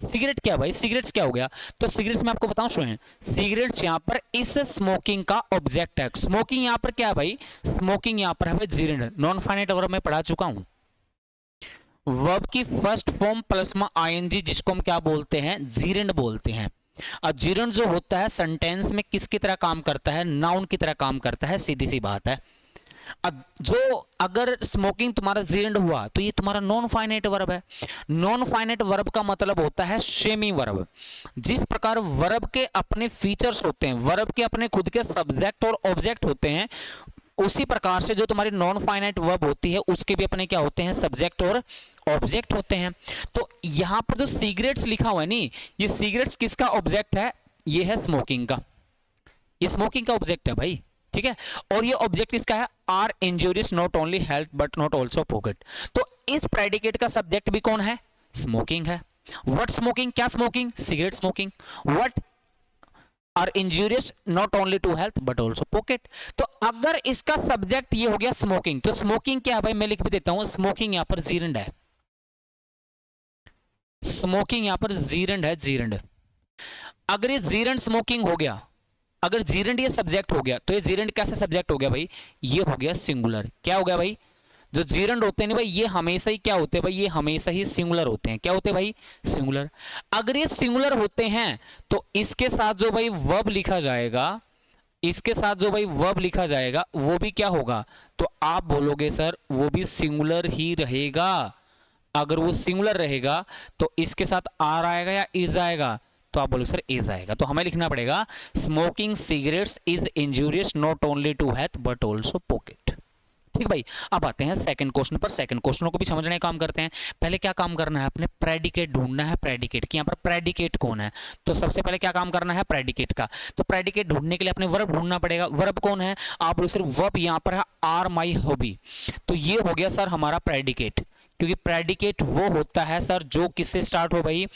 सिगरेट क्या भाई, सिगरेट्स क्या हो गया? तो सिगरेट्स में आपको बताऊं स्टूडेंट, सिगरेट्स यहां पर इस स्मोकिंग का ऑब्जेक्ट है। स्मोकिंग यहां पर क्या है भाई? स्मोकिंग यहां पर है भाई जीरेंड, नॉन फाइनाइट वर्ब में पढ़ा चुका हूं। वर्ब की फर्स्ट फॉर्म प्लस में आईएनजी, जिसको हम क्या बोलते हैं? जीरेंड बोलते हैं। जीरंड जो होता है सेंटेंस में किसकी तरह काम करता है, नाउन की तरह काम करता है, सीधी सी बात है। जो अगर स्मोकिंग तुम्हारा जीरंड हुआ तो ये तुम्हारा नॉन फाइनाइट वर्ब है। नॉन फाइनाइट वर्ब का मतलब होता है शेमी वर्ब। जिस प्रकार वर्ब के अपने फीचर्स होते हैं, वर्ब के अपने खुद के सब्जेक्ट और ऑब्जेक्ट होते हैं, उसी प्रकार से जो तुम्हारी नॉन फाइनाइट वर्ब होती है उसके भी अपने क्या होते हैं, सब्जेक्ट और ऑब्जेक्ट होते हैं। तो यहां पर जो सिगरेट्स लिखा हुआ है नी, ये सिगरेट्स किसका ऑब्जेक्ट है, ये है स्मोकिंग का, ये स्मोकिंग का ऑब्जेक्ट है भाई, ठीक है। और ये ऑब्जेक्ट इसका है are injurious not only health but not also pocket. तो इस प्रेडिकेट का सब्जेक्ट भी कौन है, स्मोकिंग है। व्हाट स्मोकिंग, क्या smoking, cigarette smoking. What are injurious not only to health but also pocket. तो अगर इसका सब्जेक्ट ये हो गया स्मोकिंग, तो स्मोकिंग क्या है भाई, मैं लिख भी देता हूं, स्मोकिंग यहां पर जीरंड है, स्मोकिंग यहां पर जीरंड है, जीरंड। अगर ये जीरंड स्मोकिंग हो गया, अगर जीरंड ये सब्जेक्ट हो गया, तो ये जीरंड कैसे सब्जेक्ट हो गया भाई, ये हो गया सिंगुलर। क्या हो गया भाई, जो जीरंड होते हैं ना भाई, ये हमेशा ही क्या होते हैं भाई, ये हमेशा ही सिंगुलर होते हैं। क्या होते हैं भाई, सिंगुलर। अगर ये सिंगुलर होते हैं तो इसके साथ जो भाई वर्ब लिखा जाएगा, इसके साथ जो भाई वर्ब लिखा जाएगा वो भी क्या होगा, तो आप बोलोगे सर वो भी सिंगुलर ही रहेगा। अगर वो सिंगुलर रहेगा तो इसके साथ आर आएगा या इज आएगा, तो आप बोलोगे सर इज आएगा। तो हमें लिखना पड़ेगा smoking cigarettes is injurious not only to health but also pocket. ठीक भाई, अब आते हैं सेकंड क्वेश्चन पर। सेकंड क्वेश्चन को भी समझने का काम करते हैं। पहले क्या काम करना है, अपने प्रेडिकेट ढूंढना है, प्रेडिकेट कि यहाँ पर प्रेडिकेट कौन है। तो सबसे पहले क्या काम करना है, प्रेडिकेट का। तो प्रेडिकेट ढूंढने के लिए अपने वर्ब ढूंढना पड़ेगा। वर्ब कौन है, आप बोलो सर वर्ब यहाँ पर है आर माई हॉबी। तो ये हो गया सर हमारा प्रेडिकेट, क्योंकि प्रेडिकेट वो होता है सर जो किससे स्टार्ट हो भाई,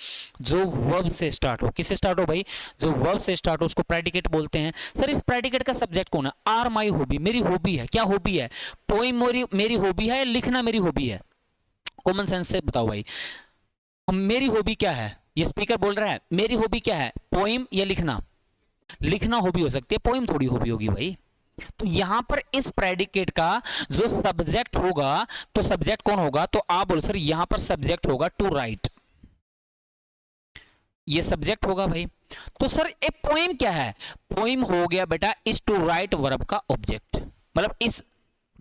जो वर्ब से स्टार्ट हो। किससे स्टार्ट हो भाई, जो वर्ब से स्टार्ट हो उसको प्रेडिकेट बोलते हैं। सर इस प्रेडिकेट का सब्जेक्ट कौन है, आर माई हॉबी, मेरी हॉबी है। क्या हॉबी है, पोइम मेरी हॉबी है, लिखना मेरी हॉबी है। कॉमन सेंस से बताओ भाई, मेरी हॉबी क्या है, ये स्पीकर बोल रहा है मेरी हॉबी क्या है, पोइम या लिखना। लिखना हॉबी हो सकती है, पोइम थोड़ी हॉबी होगी भाई। तो यहां पर इस प्रेडिकेट का जो सब्जेक्ट होगा, तो सब्जेक्ट कौन होगा, तो आप बोलो सर यहां पर सब्जेक्ट होगा टू राइट, ये सब्जेक्ट होगा भाई। तो सर ए पोएम क्या है, पोएम हो गया बेटा इस टू राइट वर्ब का ऑब्जेक्ट, मतलब इस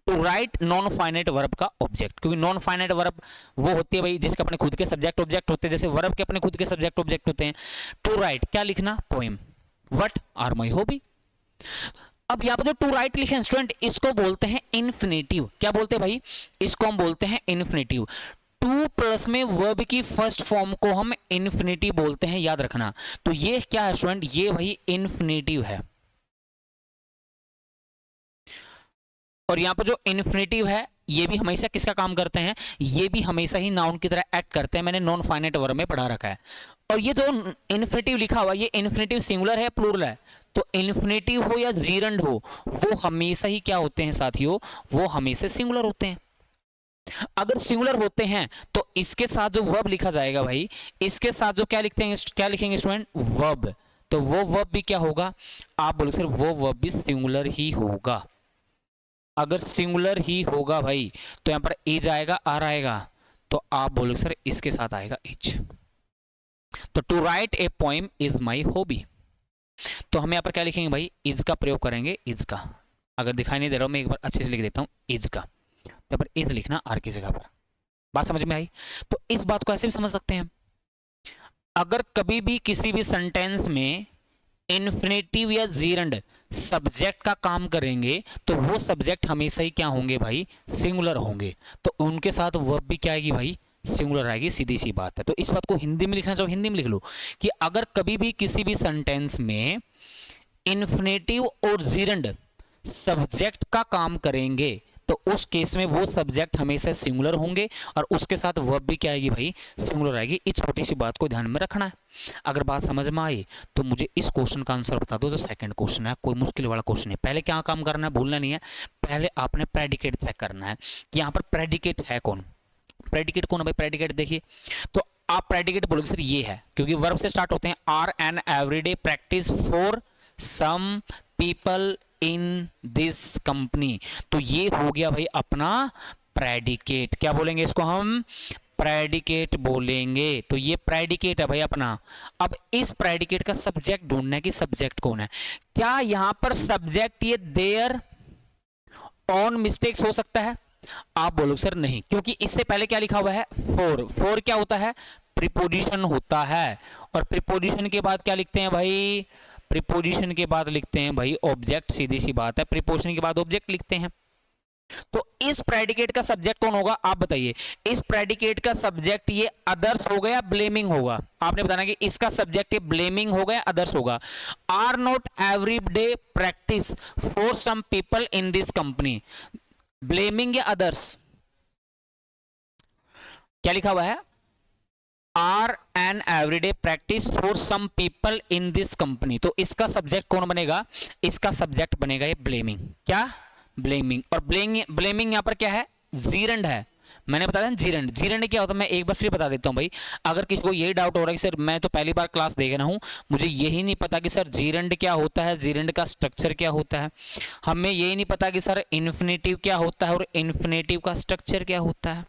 to write non finite verb का ऑब्जेक्ट। क्योंकि नॉन फाइनाइट वर्ब वो होती है भाई जिसके अपने खुद के सब्जेक्ट ऑब्जेक्ट होते हैं, जैसे वर्ब के अपने खुद के सब्जेक्ट ऑब्जेक्ट होते हैं। टू राइट क्या लिखना, poem. What are my hobby. अब यहां पर जो टू राइट लिखे स्टूडेंट, इसको बोलते हैं इन्फिनेटिव। क्या बोलते हैं भाई, इसको हम बोलते हैं इन्फिनेटिव। टू प्लस में वर्ब की फर्स्ट फॉर्म को हम इन्फिनेटिव बोलते हैं, याद रखना। तो ये क्या है स्टूडेंट, ये भाई इन्फिनेटिव है। और यहां पर जो इन्फिनेटिव है ये भी हमेशा किसका काम करते हैं, ये भी हमेशा ही नाउन की तरह एक्ट करते हैं। मैंने नॉन फाइनाइट वर्ब में पढ़ा रखा है। और ये जो इन्फिनेटिव लिखा हुआ, ये इन्फिनेटिव सिंगुलर है प्लूरल है। तो इन्फिनेटिव हो या जीरंड हो, वो हमेशा ही क्या होते हैं साथियों, वो हमेशा सिंगुलर होते हैं। अगर सिंगुलर होते हैं तो इसके साथ जो वर्ब लिखा जाएगा भाई, इसके साथ जो क्या लिखते हैं, क्या लिखेंगे स्टूडेंट, वर्ब। तो वो वर्ब भी क्या होगा, आप बोलो सर वो वर्ब भी सिंगुलर ही होगा। अगर सिंगुलर ही होगा भाई तो यहां पर इज आएगा, आर आएगा, तो आप बोलो सर इसके साथ आएगा इज। तो to write a poem is my hobby. तो हम यहां पर क्या लिखेंगे भाई, इज का प्रयोग करेंगे, इज का। अगर दिखाई नहीं दे रहा हूं मैं एक बार अच्छे से लिख देता हूं, इज का। तो पर इज लिखना आर की जगह पर। बात समझ में आई। तो इस बात को ऐसे भी समझ सकते हैं, अगर कभी भी किसी भी सेंटेंस में इन्फिनेटिव या जीरंड सब्जेक्ट का काम करेंगे तो वो सब्जेक्ट हमेशा ही क्या होंगे भाई, सिंगुलर होंगे। तो उनके साथ वर्ब भी क्या आएगी भाई, सिंगुलर आएगी, सीधी सी बात है। तो इस बात को हिंदी में लिखना चाहो हिंदी में लिख लो कि अगर कभी भी किसी भी सेंटेंस में इन्फिनेटिव और जीरंड सब्जेक्ट का काम करेंगे तो उस केस में वो सब्जेक्ट हमेशा सिंगुलर होंगे और उसके साथ वर्ब भी क्या आएगी भाई, सिंगुलर आएगी। इस छोटी सी बात को ध्यान में रखना है। अगर बात समझ में आई तो मुझे इस क्वेश्चन का आंसर बता दो, जो सेकंड क्वेश्चन है, कोई मुश्किल वाला क्वेश्चन है। पहले क्या काम करना है, भूलना नहीं है, पहले आपने प्रेडिकेट चेक करना है कि यहाँ पर प्रेडिकेट है कौन। प्रेडिकेट कौन है भाई, प्रेडिकेट देखिए तो आप प्रेडिकेट बोलोगे सर ये है, क्योंकि वर्ब से स्टार्ट होते हैं। Are an everyday practice for some people in this company. तो ये हो गया भाई अपना प्रेडिकेट। क्या बोलेंगे इसको हम, प्रेडिकेट बोलेंगे। तो ये प्रेडिकेट है भाई अपना। अब इस प्रेडिकेट का सब्जेक्ट ढूंढना है कि सब्जेक्ट कौन है। क्या यहां पर सब्जेक्ट ये देयर ऑन मिस्टेक्स हो सकता है? आप बोलोगे सर नहीं, क्योंकि इससे पहले क्या लिखा हुआ है? फोर। फोर क्या होता है? प्रीपोजिशन होता है। और प्रीपोजिशन के बाद क्या लिखते हैं भाई? प्रीपोजिशन के बाद लिखते हैं भाई ऑब्जेक्ट। सीधी सी बात है, प्रीपोजिशन के बाद ऑब्जेक्ट लिखते हैं। तो इस प्रेडिकेट का सब्जेक्ट कौन होगा आप बताइए? इस प्रेडिकेट का सब्जेक्ट ये अदर्स होगा या ब्लेमिंग होगा? आपने बताना कि इसका सब्जेक्ट ये ब्लेमिंग होगा या अदर्स होगा। Are not everyday practice for some people in this company, blaming या अदर्स? क्या लिखा हुआ है? Are an everyday practice for some people in this company. तो इसका सब्जेक्ट कौन बनेगा? इसका सब्जेक्ट बनेगा ये ब्लेमिंग। क्या? ब्लेमिंग। और ब्लेमिंग यहां पर क्या है? जीरंड है। मैंने बताया ना जीरंड। जीरंड क्या होता है मैं एक बार फिर बता देता हूं भाई, अगर किसी को यही डाउट हो रहा है कि सर मैं तो पहली बार क्लास देख रहा हूं, मुझे यही नहीं पता कि सर जीरंड क्या होता है, जीरंड का स्ट्रक्चर क्या होता है, हमें यही नहीं पता कि सर इन्फिनेटिव क्या होता है और इन्फिनेटिव का स्ट्रक्चर क्या होता है,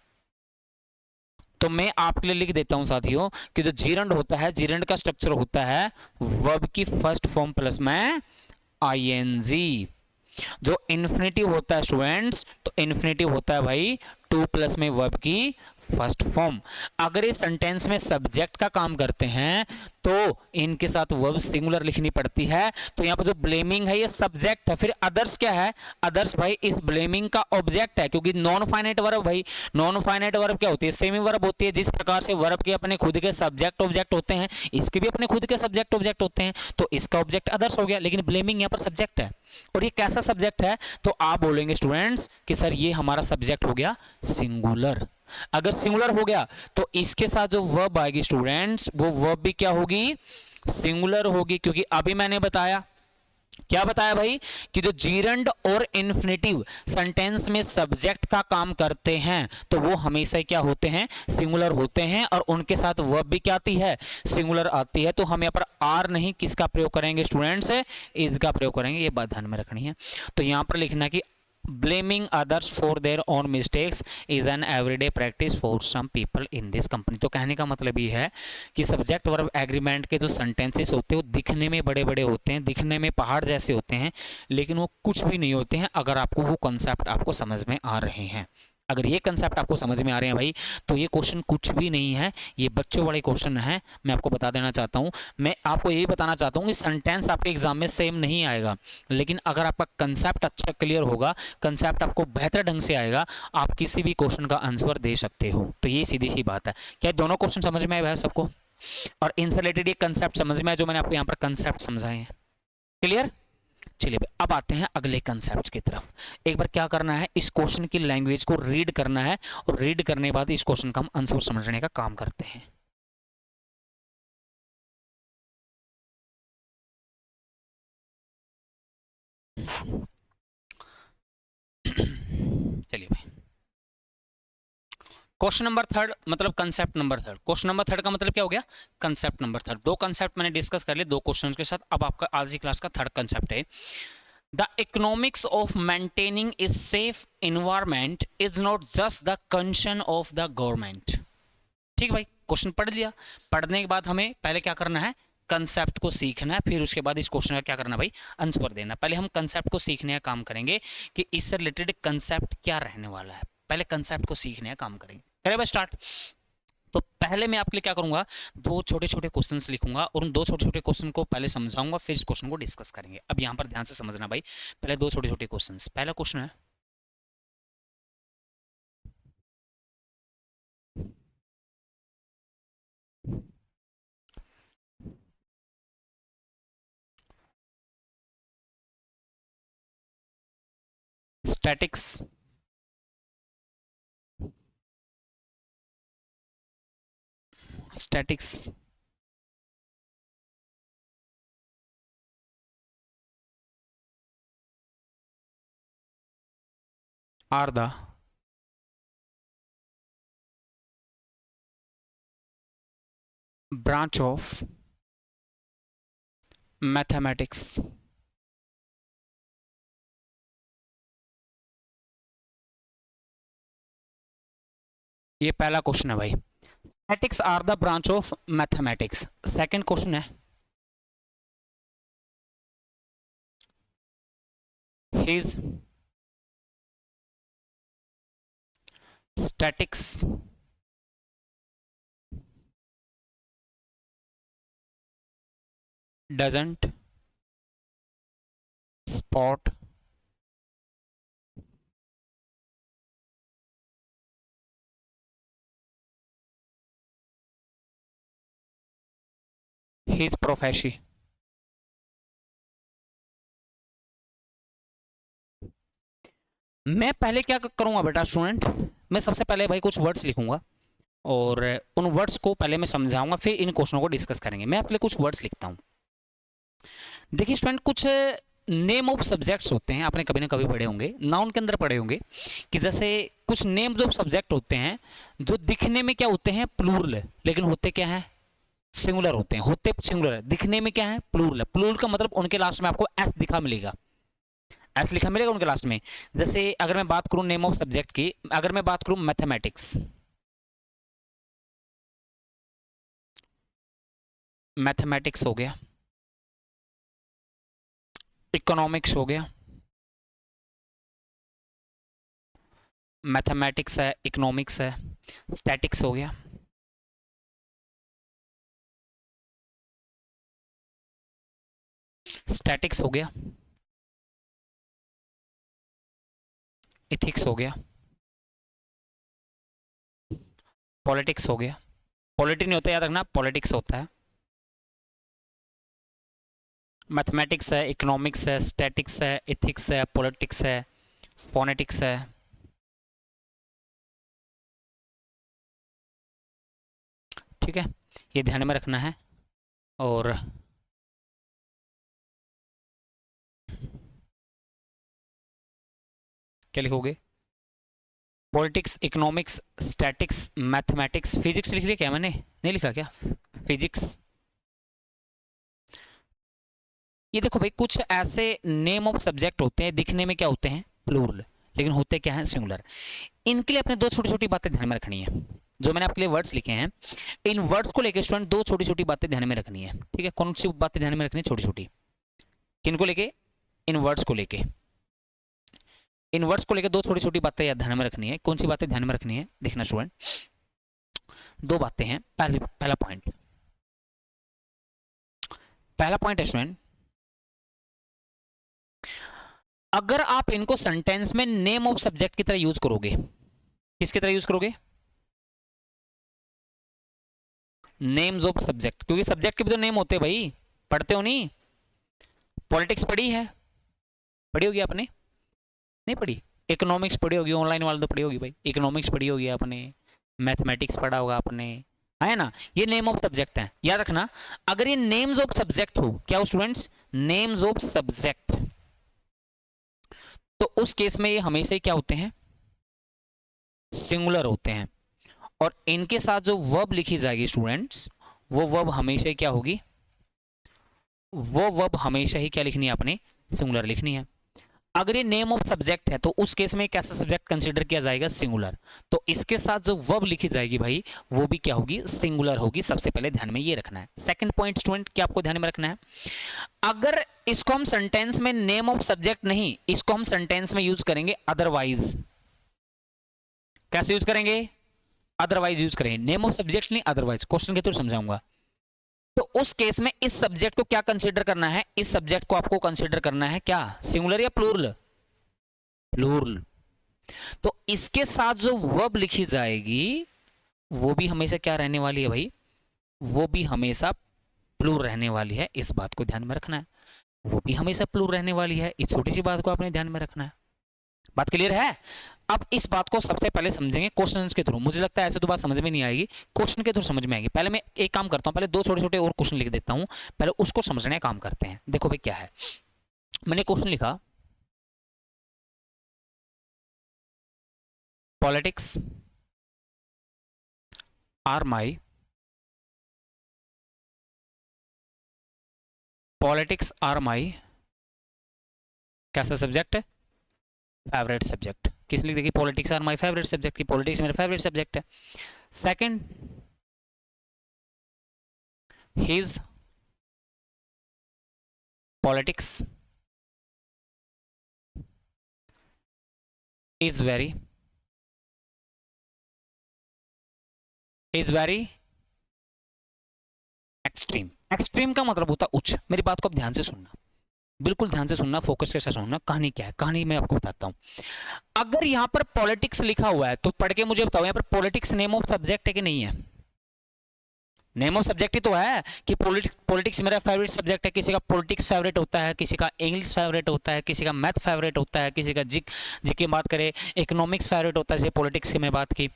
तो मैं आपके लिए लिख देता हूं साथियों कि जो जीरंड होता है, जीरंड का स्ट्रक्चर होता है वर्ब की फर्स्ट फॉर्म प्लस में आईएनजी। जो इन्फिनेटिव होता है स्टूडेंट्स, तो इन्फिनेटिव होता है भाई टू प्लस में वर्ब की फर्स्ट फॉर्म। अगर इस सेंटेंस में सब्जेक्ट का काम करते हैं तो इनके साथ वर्ब सिंगुलर लिखनी पड़ती है। तो यहां पर जो ब्लेमिंग है ये सब्जेक्ट है। फिर अदर्स क्या है? अदर्स भाई इस ब्लेमिंग का ऑब्जेक्ट है, क्योंकि नॉन फाइनाइट वर्ब भाई, नॉन फाइनाइट वर्ब क्या होती है? सेमी वर्ब होती है। जिस प्रकार से वर्ब के अपने खुद के सब्जेक्ट ऑब्जेक्ट होते हैं, इसके भी अपने खुद के सब्जेक्ट ऑब्जेक्ट होते हैं। तो इसका ऑब्जेक्ट अदर्स हो गया, लेकिन ब्लेमिंग यहां पर सब्जेक्ट है। और ये कैसा सब्जेक्ट है? तो आप बोलेंगे स्टूडेंट्स कि सर ये हमारा सब्जेक्ट हो गया सिंगुलर। अगर सिंगुलर हो गया तो इसके साथ जो वर्ब आएगी स्टूडेंट्स, वो वर्ब भी क्या होगी? सिंगुलर होगी। क्योंकि अभी मैंने बताया, क्या बताया भाई, कि जो जीरंड और इन्फिनेटिव सेंटेंस में सब्जेक्ट का काम करते हैं तो वो हमेशा क्या होते हैं? सिंगुलर होते हैं। और उनके साथ वर्ब भी क्या आती है? सिंगुलर आती है। तो हम यहाँ पर आर नहीं, किसका प्रयोग करेंगे स्टूडेंट्स? इज का प्रयोग करेंगे। ये बात ध्यान में रखनी है। तो यहाँ पर लिखना है कि blaming others for their own mistakes is an everyday practice for some people in this company। तो कहने का मतलब ये है कि सब्जेक्ट वर्ब एग्रीमेंट के जो सेंटेंसेस होते हैं वो दिखने में बड़े बड़े होते हैं, दिखने में पहाड़ जैसे होते हैं, लेकिन वो कुछ भी नहीं होते हैं अगर आपको वो कॉन्सेप्ट आपको समझ में आ रहे हैं। अगर ये कंसेप्ट आपको समझ में आ रहे हैं भाई, तो ये क्वेश्चन कुछ भी नहीं है, ये बच्चों वाले क्वेश्चन है। मैं आपको बता देना चाहता हूँ, मैं आपको यही बताना चाहता हूँ कि सेंटेंस आपके एग्जाम में सेम नहीं आएगा, लेकिन अगर आपका कंसेप्ट अच्छा क्लियर होगा, कंसेप्ट आपको बेहतर ढंग से आएगा, आप किसी भी क्वेश्चन का आंसर दे सकते हो। तो ये सीधी सी बात है। क्या दोनों क्वेश्चन समझ में आए सबको? और इनसे रिलेटेड ये कंसेप्ट समझ में आए जो मैंने आपको यहाँ पर कंसेप्ट समझाए हैं? क्लियर? चलिए अब आते हैं अगले कंसेप्ट की तरफ। एक बार क्या करना है, इस क्वेश्चन की लैंग्वेज को रीड करना है, और रीड करने के बाद इस क्वेश्चन का हम आंसर समझने का काम करते हैं। चलिए भाई, क्वेश्चन नंबर थर्ड मतलब concept number third. Question number third का मतलब क्या हो गया? Concept number third. दो कंसेप्ट मैंने डिस्कस कर लिए दो क्वेश्चन के साथ। अब आपका आज की क्लास का थर्ड कंसेप्ट है, the economics of maintaining is safe environment is not just the concern of the government. ठीक भाई, क्वेश्चन पढ़ लिया। पढ़ने के बाद हमें पहले क्या करना है? कंसेप्ट को सीखना है, फिर उसके बाद इस क्वेश्चन का क्या करना भाई? आंसर देना। पहले हम कंसेप्ट को सीखने का काम करेंगे कि इससे रिलेटेड कंसेप्ट क्या रहने वाला है। पहले कंसेप्ट को सीखने का काम करेंगे। करें भाई स्टार्ट। तो पहले मैं आपके लिए क्या करूंगा, दो छोटे छोटे क्वेश्चंस लिखूंगा और उन दो छोटे छोटे क्वेश्चन को पहले समझाऊंगा, फिर इस क्वेश्चन को डिस्कस करेंगे। अब यहां पर ध्यान से समझना भाई, पहले दो छोटे छोटे क्वेश्चंस। पहला क्वेश्चन है, statics statics are the branch of mathematics ये पहला क्वेश्चन है भाई। Statics are the branch of mathematics. Second question है his statics doesn't spot his profession। मैं पहले क्या करूंगा बेटा स्टूडेंट, मैं सबसे पहले भाई कुछ वर्ड्स लिखूंगा और उन वर्ड्स को पहले मैं समझाऊंगा, फिर इन क्वेश्चनों को डिस्कस करेंगे। मैं आपके लिए कुछ वर्ड्स लिखता हूं। देखिए स्टूडेंट, कुछ नेम ऑफ सब्जेक्ट्स होते हैं, आपने कभी ना कभी पढ़े होंगे, नाउन के अंदर पढ़े होंगे कि जैसे कुछ नेम्स ऑफ सब्जेक्ट होते हैं जो दिखने में क्या होते हैं, प्लूरल, लेकिन होते क्या है, सिंगुलर होते हैं। होते सिंगुलर, दिखने में क्या है, प्लूरल। प्लूरल का मतलब उनके लास्ट में आपको एस दिखा मिलेगा, एस लिखा मिलेगा उनके लास्ट में। जैसे अगर मैं बात करूं नेम ऑफ सब्जेक्ट की, अगर मैं बात करूं मैथमेटिक्स, मैथमेटिक्स हो गया, इकोनॉमिक्स हो गया, मैथमेटिक्स है, इकोनॉमिक्स है, स्टैटिक्स हो गया, स्टैटिक्स हो गया, इथिक्स हो गया, पॉलिटिक्स हो गया। पॉलिटी नहीं होता, याद रखना, पॉलिटिक्स होता है। मैथमेटिक्स है, इकोनॉमिक्स है, स्टैटिक्स है, इथिक्स है, पॉलिटिक्स है, फोनेटिक्स है। ठीक है, ये ध्यान में रखना है। और क्या लिखोगे, politics, economics, statics, mathematics, physics लिख लिया क्या मैंने, नहीं लिखा क्या, फिजिक्स। ये देखो भाई, कुछ ऐसे नेम ऑफ सब्जेक्ट होते हैं, दिखने में क्या होते हैं, प्लूरल, लेकिन होते क्या है, सिंगुलर। इनके लिए अपने दो छोटी छोटी बातें ध्यान में रखनी है। जो मैंने आपके लिए वर्ड्स लिखे हैं, इन वर्ड्स को लेकर स्टूडेंट दो छोटी छोटी बातें ध्यान में रखनी है। ठीक है, कौन सी बातें ध्यान में रखनी है, छोटी छोटी, किनको लेके, इन वर्ड्स को लेके। इन वर्ड्स को लेकर दो छोटी छोटी बातें ध्यान में रखनी है। कौन सी बातें ध्यान में रखनी है, देखना स्टूडेंट, दो बातें हैं। पहला पॉइंट, पहला पॉइंट है स्टूडेंट, अगर आप इनको सेंटेंस में नेम ऑफ सब्जेक्ट की तरह यूज करोगे, किसकी तरह यूज करोगे, नेम्स ऑफ सब्जेक्ट, क्योंकि सब्जेक्ट के भी तो नेम होते हैं भाई, पढ़ते हो नहीं, पॉलिटिक्स पढ़ी है, पढ़ी होगी आपने, नहीं पढ़ी, इकोनॉमिक्स पढ़ी होगी, ऑनलाइन वाले तो पढ़ी होगी भाई, इकोनॉमिक्स पढ़ी होगी आपने, मैथमेटिक्स पढ़ा होगा आपने, है ना, ये नेम ऑफ सब्जेक्ट है, याद रखना। अगर ये नेम्स ऑफ सब्जेक्ट हो, क्या हो स्टूडेंट्स, नेम्स ऑफ सब्जेक्ट, तो उस केस में ये हमेशा ही क्या होते हैं, सिंगुलर होते हैं। और इनके साथ जो वर्ब लिखी जाएगी स्टूडेंट्स, वो वर्ब हमेशा ही क्या होगी, वो वर्ब हमेशा ही क्या लिखनी है आपने, सिंगुलर लिखनी है। अगर ये नेम ऑफ सब्जेक्ट है तो उस केस में कैसा सब्जेक्ट कंसीडर किया जाएगा, सिंगुलर। तो इसके साथ जो वर्ब लिखी जाएगी भाई, वो भी क्या होगी, सिंगुलर होगी। सबसे पहले ध्यान में ये रखना है। सेकंड पॉइंट स्टूडेंट, क्या आपको ध्यान में रखना है, अगर इसको हम सेंटेंस में नेम ऑफ सब्जेक्ट नहीं, इसको हम सेंटेंस में यूज करेंगे अदरवाइज। कैसे यूज करेंगे, अदरवाइज यूज करेंगे, नेम ऑफ सब्जेक्ट नहीं, अदरवाइज। क्वेश्चन के थ्रू समझाऊंगा। तो उस केस में इस सब्जेक्ट को क्या कंसीडर करना है, इस सब्जेक्ट को आपको कंसीडर करना है क्या, सिंगुलर या प्लूरल, प्लूरल। तो इसके साथ जो वर्ब लिखी जाएगी वो भी हमेशा क्या रहने वाली है भाई, वो भी हमेशा प्लूरल रहने वाली है। इस बात को ध्यान में रखना है, वो भी हमेशा प्लूरल रहने वाली है। इस छोटी सी बात को आपने ध्यान में रखना है। बात क्लियर है। अब इस बात को सबसे पहले समझेंगे क्वेश्चंस के थ्रू। मुझे लगता है ऐसे तो बात समझ में नहीं आएगी, क्वेश्चन के थ्रू समझ में आएगी। पहले मैं एक काम करता हूं, पहले दो छोटे छोटे और क्वेश्चन लिख देता हूं, पहले उसको समझने का काम करते हैं। देखो भाई क्या है, मैंने क्वेश्चन लिखा, politics are my, politics are my कैसा सब्जेक्ट, फेवरेट सब्जेक्ट। किस लिख देगी, politics are my favourite subject, की पॉलिटिक्स मेरा फेवरेट सब्जेक्ट है। Second, his politics is very extreme. Extreme का मतलब होता है उच्च। मेरी बात को आप ध्यान से सुनना, बिल्कुल ध्यान से सुनना, फोकस के साथ सुनना। कहानी क्या है, कहानी मैं आपको बताता हूं। अगर यहां पर पॉलिटिक्स लिखा हुआ है तो पढ़ के मुझे बताओ, यहां पर पॉलिटिक्स नेम ऑफ सब्जेक्ट है कि नहीं है? नेम ऑफ सब्जेक्ट ही तो है कि पॉलिटिक्स मेरा फेवरेट सब्जेक्ट है। किसी का पॉलिटिक्स फेवरेट होता है, किसी का इंग्लिश फेवरेट होता है, किसी का मैथ फेवरेट होता है, किसी का जी की बात करें इकोनॉमिक्स फेवरेट होता है, जैसे पॉलिटिक्स की मैं बात की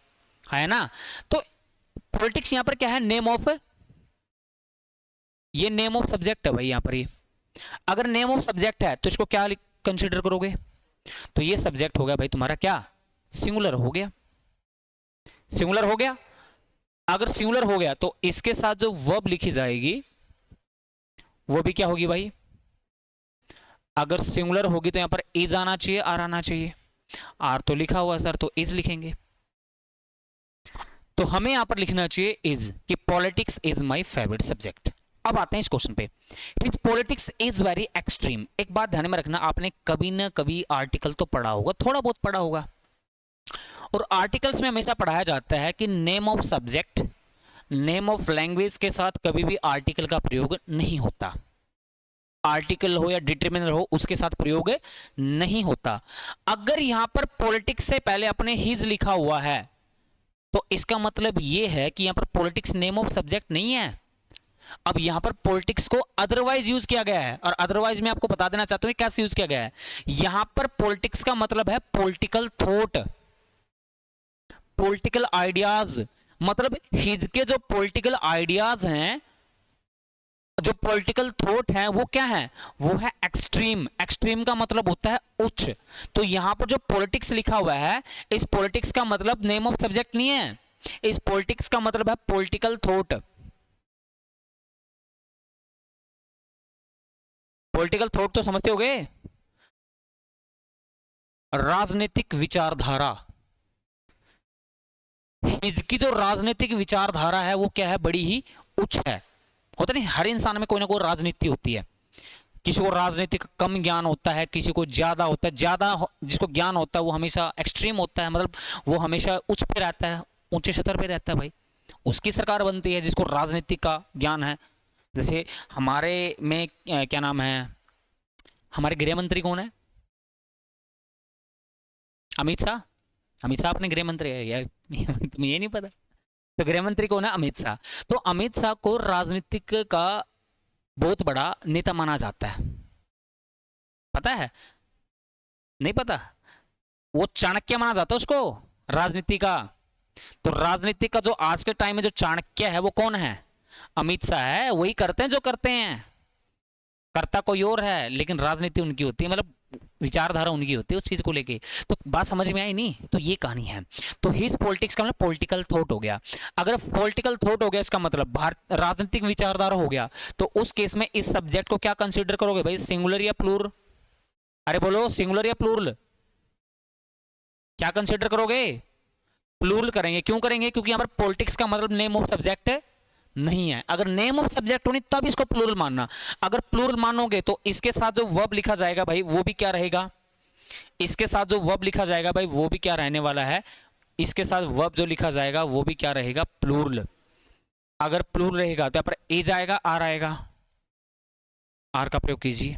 है ना। तो पॉलिटिक्स यहां पर क्या है, नेम ऑफ, ये नेम ऑफ सब्जेक्ट है भाई यहां पर। ये अगर नेम ऑफ सब्जेक्ट है तो इसको क्या कंसीडर करोगे, तो ये सब्जेक्ट हो गया भाई तुम्हारा क्या, सिंगुलर हो गया। सिंगुलर हो गया। अगर सिंगुलर हो गया तो इसके साथ जो वर्ब लिखी जाएगी वो भी क्या होगी भाई, अगर सिंगुलर होगी तो यहां पर इज आना चाहिए, आर आना चाहिए। आर तो लिखा हुआ सर, तो इज लिखेंगे। तो हमें यहां पर लिखना चाहिए इज, कि politics is my favourite subject. अब आते हैं इस क्वेश्चन पे, his politics is very extreme. एक बात ध्यान में रखना, आपने कभी ना कभी आर्टिकल तो पढ़ा होगा, थोड़ा बहुत पढ़ा होगा, और आर्टिकल्स में हमेशा पढ़ाया जाता है कि name of subject, name of language के साथ कभी भी आर्टिकल का प्रयोग नहीं होता। आर्टिकल हो या डिटरमिनर हो, उसके साथ प्रयोग नहीं होता। अगर यहां पर पॉलिटिक्स से पहले अपने हिज लिखा हुआ है तो इसका मतलब यह है कि यहां पर पॉलिटिक्स नेम ऑफ सब्जेक्ट नहीं है। अब यहां पर पॉलिटिक्स को अदरवाइज यूज किया गया है, और अदरवाइज मैं आपको बता देना चाहता हूं कैसे यूज किया गया है। यहां पर पॉलिटिक्स का मतलब है पॉलिटिकल थॉट, पॉलिटिकल आइडियाज। मतलब हिज के जो पॉलिटिकल आइडियाज हैं, जो पॉलिटिकल थॉट है, वो क्या है, वो है एक्सट्रीम। एक्सट्रीम का मतलब होता है उच्च। तो यहां पर जो पॉलिटिक्स लिखा हुआ है, इस पॉलिटिक्स का मतलब नेम ऑफ सब्जेक्ट नहीं है, इस पॉलिटिक्स का मतलब है पॉलिटिकल थॉट। पॉलिटिकल थॉट तो समझते होगे, राजनीतिक विचारधारा। इसकी जो राजनीतिक विचारधारा है वो क्या है, बड़ी ही उच्च है। होता नहीं, हर इंसान में कोई ना कोई राजनीति होती है। किसी को राजनीतिक कम ज्ञान होता है, किसी को ज्यादा होता है। ज्यादा जिसको ज्ञान होता है वो हमेशा एक्सट्रीम होता है, मतलब वो हमेशा उच्च पे रहता है, ऊंचे स्तर पे रहता है भाई, उसकी सरकार बनती है जिसको राजनीति का ज्ञान है। जैसे हमारे में क्या नाम है, हमारे गृह मंत्री कौन है, अमित शाह। अमित शाह अपने गृह मंत्री है यार तुम्हें ये नहीं पता? तो गृह मंत्री कौन है, अमित शाह। तो अमित शाह को राजनीतिक का बहुत बड़ा नेता माना जाता है, पता है? नहीं पता? वो चाणक्य माना जाता है उसको, राजनीति का। तो राजनीति का जो आज के टाइम में जो चाणक्य है वो कौन है, अमित शाह है। वही करते हैं जो करते हैं, करता कोई और है, लेकिन राजनीति उनकी होती है, मतलब विचारधारा उनकी होती है उस चीज को लेके। तो बात समझ में आई नहीं? तो ये कहानी है। तो हिज पॉलिटिक्स का मतलब पॉलिटिकल थॉट हो गया। अगर पॉलिटिकल थॉट हो गया इसका मतलब भारत राजनीतिक विचारधारा हो गया, तो उस केस में इस सब्जेक्ट को क्या कंसीडर करोगे भाई, सिंगुलर या प्लूरल? अरे बोलो, सिंगुलर या प्लूरल? क्या कंसीडर करोगे? प्लूरल करेंगे। क्यों करेंगे? क्योंकि यहां पर पॉलिटिक्स का मतलब नेम ऑफ सब्जेक्ट नहीं है। अगर नेम ऑफ सब्जेक्ट होनी तब इसको प्लूरल मानना। अगर प्लूरल मानोगे तो इसके साथ जो वर्ब लिखा जाएगा भाई वो भी क्या रहेगा, इसके साथ जो वर्ब लिखा जाएगा भाई वो भी क्या रहने वाला है, इसके साथ वर्ब जो लिखा जाएगा वो भी क्या रहेगा, प्लूरल। अगर प्लूरल रहेगा तो यहां पर इज आएगा, आर आएगा, आर का प्रयोग कीजिए।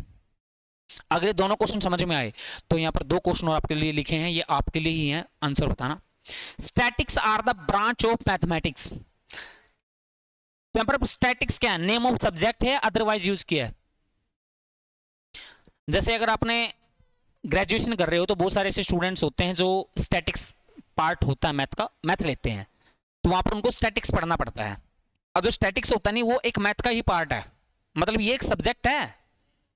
अगर ये दोनों क्वेश्चन समझ में आए तो यहां पर दो क्वेश्चन और आपके लिए लिखे हैं, ये आपके लिए ही हैं, आंसर बताना। Statics are the branch of mathematics. तो यहां पर स्टैटिक्स क्या है, नेम ऑफ सब्जेक्ट है, अदरवाइज यूज किया है। जैसे अगर आपने ग्रेजुएशन कर रहे हो तो बहुत सारे ऐसे स्टूडेंट्स होते हैं जो स्टैटिक्स पार्ट होता है मैथ का, मैथ लेते हैं, तो वहां पर उनको स्टैटिक्स पढ़ना पड़ता है। और जो स्टैटिक्स होता नहीं वो एक मैथ का ही पार्ट है, मतलब ये एक सब्जेक्ट है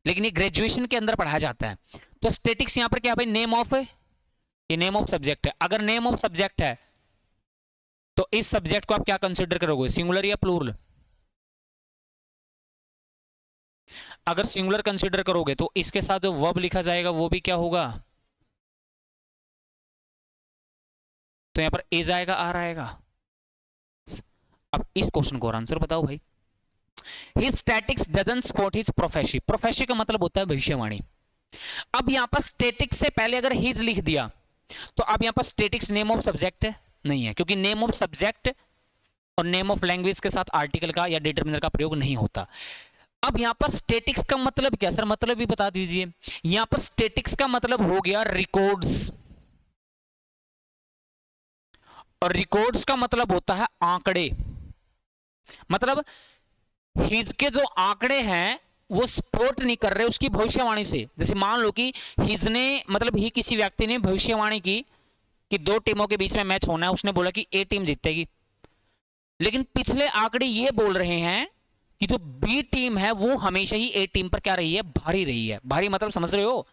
लेकिन ये ग्रेजुएशन के अंदर पढ़ाया जाता है। तो स्टैटिक्स यहां पर क्या भाई, नेम ऑफ, ये नेम ऑफ सब्जेक्ट है। अगर नेम ऑफ सब्जेक्ट है तो इस सब्जेक्ट को आप क्या कंसिडर करोगे, सिंगुलर या प्लूरल? अगर सिंगुलर कंसीडर करोगे तो इसके साथ जो वर्ब लिखा जाएगा वो भी क्या होगा, तो यहाँ पर इज आएगा, आर आएगा। अब इस क्वेश्चन को और आंसर बताओ भाई। His statics doesn't support his prophecy। prophecy का मतलब होता है भविष्यवाणी। अब यहां पर स्टेटिक्स से पहले अगर हिज लिख दिया तो अब यहां पर स्टेटिक्स नेम ऑफ सब्जेक्ट नहीं है, क्योंकि नेम ऑफ सब्जेक्ट और नेम ऑफ लैंग्वेज के साथ आर्टिकल का या डिटरमिनर का प्रयोग नहीं होता। अब यहां पर स्टेटिक्स का मतलब क्या सर, मतलब भी बता दीजिए। यहां पर स्टेटिक्स का मतलब हो गया रिकॉर्ड्स, और रिकॉर्ड्स का मतलब होता है आंकड़े। मतलब हिज के जो आंकड़े हैं वो सपोर्ट नहीं कर रहे उसकी भविष्यवाणी से। जैसे मान लो कि हिज ने मतलब ही किसी व्यक्ति ने भविष्यवाणी की कि 2 टीमों के बीच में मैच होना है, उसने बोला कि ए टीम जीतेगी, लेकिन पिछले आंकड़े ये बोल रहे हैं कि जो बी टीम है वो हमेशा ही ए टीम पर क्या रही है, भारी रही है। भारी मतलब समझ रहे हो,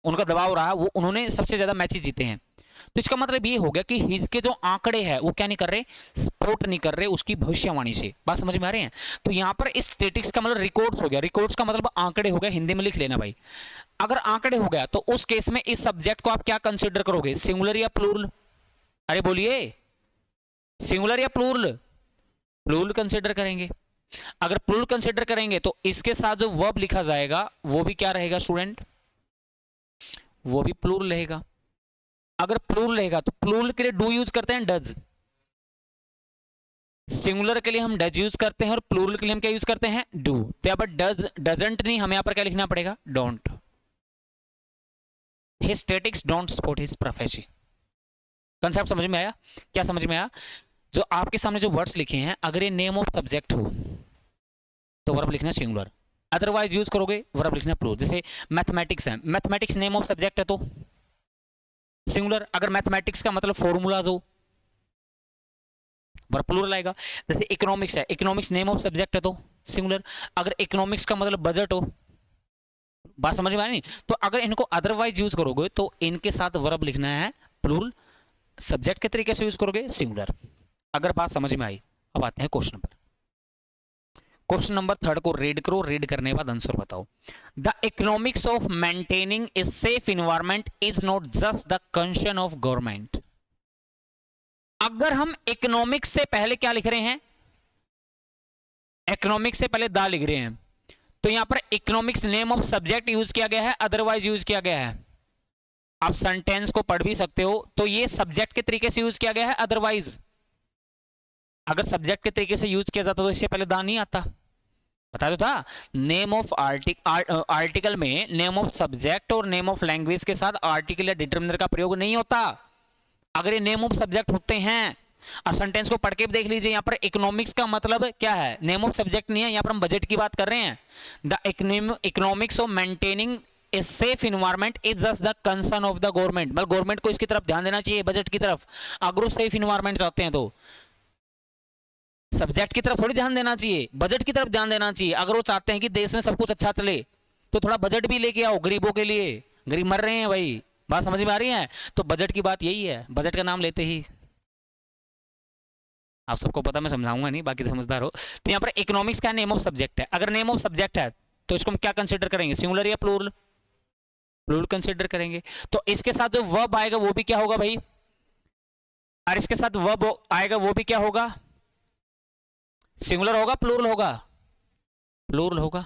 उनका दबाव रहा, वो उन्होंने सबसे ज्यादा मैचेस जीते हैं। तो इसका मतलब ये हो गया कि हिज के जो आंकड़े हैं वो क्या नहीं कर रहे, सपोर्ट नहीं कर रहे उसकी भविष्यवाणी से। बात समझ में आ रही है। तो यहां पर इस स्टेटिक्स का मतलब रिकॉर्ड्स हो गया, रिकॉर्ड्स का मतलब आंकड़े हो गया, हिंदी में लिख लेना भाई। अगर आंकड़े हो गया तो उस केस में इस सब्जेक्ट को आप क्या कंसिडर करोगे, सिंगुलर या प्लूरल? अरे बोलिए, सिंगुलर या प्लूरल? प्लूरल कंसिडर करेंगे। अगर प्लूरल कंसिडर करेंगे तो इसके साथ जो वर्ब लिखा जाएगा वो भी क्या रहेगा स्टूडेंट, वो भी प्लूरल रहेगा। अगर प्लूरल रहेगा तो प्लूरल के लिए डू यूज करते हैं डज, सिंगुलर के लिए हम डज यूज करते हैं और प्लूरल के लिए हम क्या यूज करते हैं, डू। तो यहां पर डज डजंट नहीं, हमें यहां पर क्या लिखना पड़ेगा, don't. His statics don't support his prophecy. Concept समझ में आया? क्या समझ में आया? जो आपके सामने जो वर्ड्स लिखे हैं, अगर ये नेम ऑफ सब्जेक्ट हो तो वर्ब लिखना सिंगुलर, अदरवाइज यूज करोगे वर्ब लिखना प्लूरल। जैसे मैथमेटिक्स है, मैथमेटिक्स नेम ऑफ सब्जेक्ट है तो सिंगुलर। अगर मैथमेटिक्स का मतलब फॉर्मूलाज हो वर्ब प्लूरल आएगा। जैसे इकोनॉमिक्स है, इकोनॉमिक्स नेम ऑफ सब्जेक्ट है तो सिंगुलर। अगर इकोनॉमिक्स का मतलब बजट हो, बात समझ में आ रही? तो अगर इनको अदरवाइज यूज करोगे तो इनके साथ वर्ब लिखना है प्लूरल, सब्जेक्ट के तरीके से यूज करोगे सिंगुलर। अगर बात समझ में आई, अब आते हैं क्वेश्चन पर। क्वेश्चन नंबर 3 को रीड करो, रीड करने के बाद आंसर बताओ। The economics of maintaining a safe environment is not just the concern of government. अगर हम इकोनॉमिक्स से पहले क्या लिख रहे हैं, इकोनॉमिक्स से पहले द लिख रहे हैं, तो यहां पर economics name of subject use किया गया है, अदरवाइज यूज किया गया है। आप सेंटेंस को पढ़ भी सकते हो, तो ये सब्जेक्ट के तरीके से यूज किया गया है, अदरवाइज। अगर सब्जेक्ट के तरीके से यूज किया जाता तो इससे पहले दा नहीं आता, बता दो था। नेम ऑफ आर्टिकल में नेम ऑफ सब्जेक्ट और नेम ऑफ लैंग्वेज के साथ आर्टिकल या डिटरमिनर का प्रयोग नहीं होता। अगर ये नेम ऑफ सब्जेक्ट होते हैं, और सेंटेंस को पढ़ के भी देख लीजिए, यहां पर इकोनॉमिक्स का मतलब क्या है, नेम ऑफ सब्जेक्ट नहीं है, यहां पर हम बजट की बात कर रहे हैं। The economics of maintaining a safe environment is just the concern of the government. मतलब गवर्नमेंट को इसकी तरफ ध्यान देना चाहिए, बजट की तरफ। अगर सेफ इन्वायरमेंट चाहते हैं तो सब्जेक्ट की तरफ थोड़ी ध्यान देना चाहिए, बजट की तरफ ध्यान देना चाहिए। अगर वो चाहते हैं कि देश में सब कुछ अच्छा चले तो थोड़ा बजट भी लेके आओ गरीबों के लिए, गरीब मर रहे हैं भाई। बात समझ में आ रही है? तो बजट की बात यही है, बजट का नाम लेते ही आप सबको पता, मैं समझाऊंगा नहीं, बाकी समझदार हो। तो यहाँ पर इकोनॉमिक्स का नेम ऑफ सब्जेक्ट है, अगर नेम ऑफ सब्जेक्ट है तो इसको हम क्या कंसिडर करेंगे, सिंगुलर या प्लूरल? प्लूरल कंसिडर करेंगे। तो इसके साथ जो वर्ब आएगा वो भी क्या होगा भाई, और इसके साथ वर्ब आएगा वो भी क्या होगा, सिंगुलर होगा, प्लूरल होगा? प्लूरल होगा।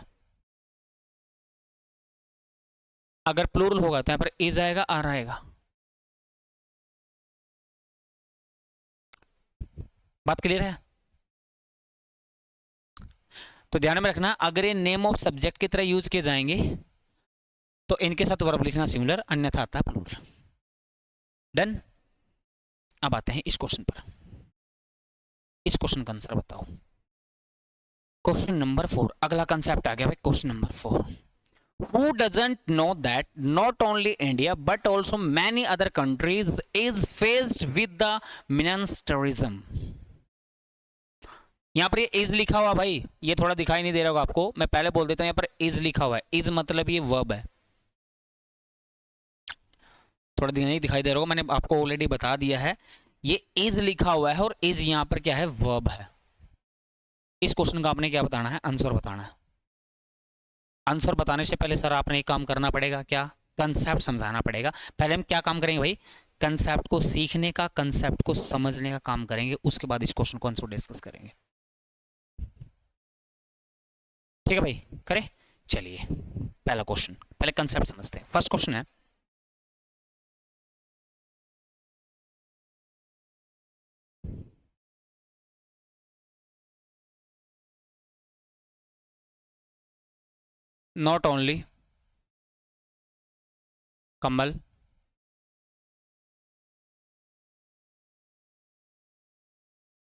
अगर प्लूरल होगा तो यहां पर इज आएगा, आर आएगा। बात क्लियर है? तो ध्यान में रखना, अगर ये नेम ऑफ सब्जेक्ट की तरह यूज किए जाएंगे तो इनके साथ वर्ब लिखना सिंगुलर, अन्यथा आता है प्लूरल। डन। अब आते हैं इस क्वेश्चन पर। इस क्वेश्चन का आंसर बताओ। क्वेश्चन नंबर 4, अगला कंसेप्ट आ गया भाई, question number 4। Who doesn't know that not only India but also many other countries is faced with the ministerialism? यहां पर ये इज लिखा हुआ भाई, ये थोड़ा दिखाई नहीं दे रहा होगा आपको, मैं पहले बोल देता हूं, यहां पर इज लिखा हुआ है। इज मतलब ये वर्ब है, थोड़ा नहीं दिखाई दे रहा होगा, मैंने आपको ऑलरेडी बता दिया है। ये इज लिखा हुआ है और इज यहां पर क्या है, वर्ब है। इस क्वेश्चन का आपने क्या बताना है, आंसर बताना है। आंसर बताने से पहले सर आपने एक काम करना पड़ेगा, क्या, कंसेप्ट समझाना पड़ेगा। पहले हम क्या काम करेंगे भाई, कंसेप्ट को सीखने का, कंसेप्ट को समझने का काम करेंगे, उसके बाद इस क्वेश्चन को आंसर डिस्कस करेंगे। ठीक है भाई, करें। चलिए पहला क्वेश्चन, पहले कंसेप्ट समझते हैं। फर्स्ट क्वेश्चन है, not only Kamal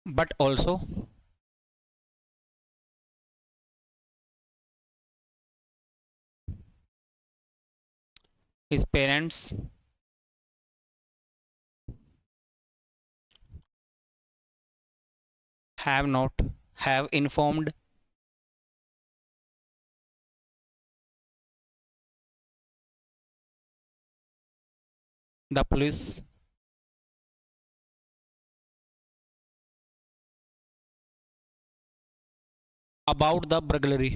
but also his parents have informed the police about the burglary.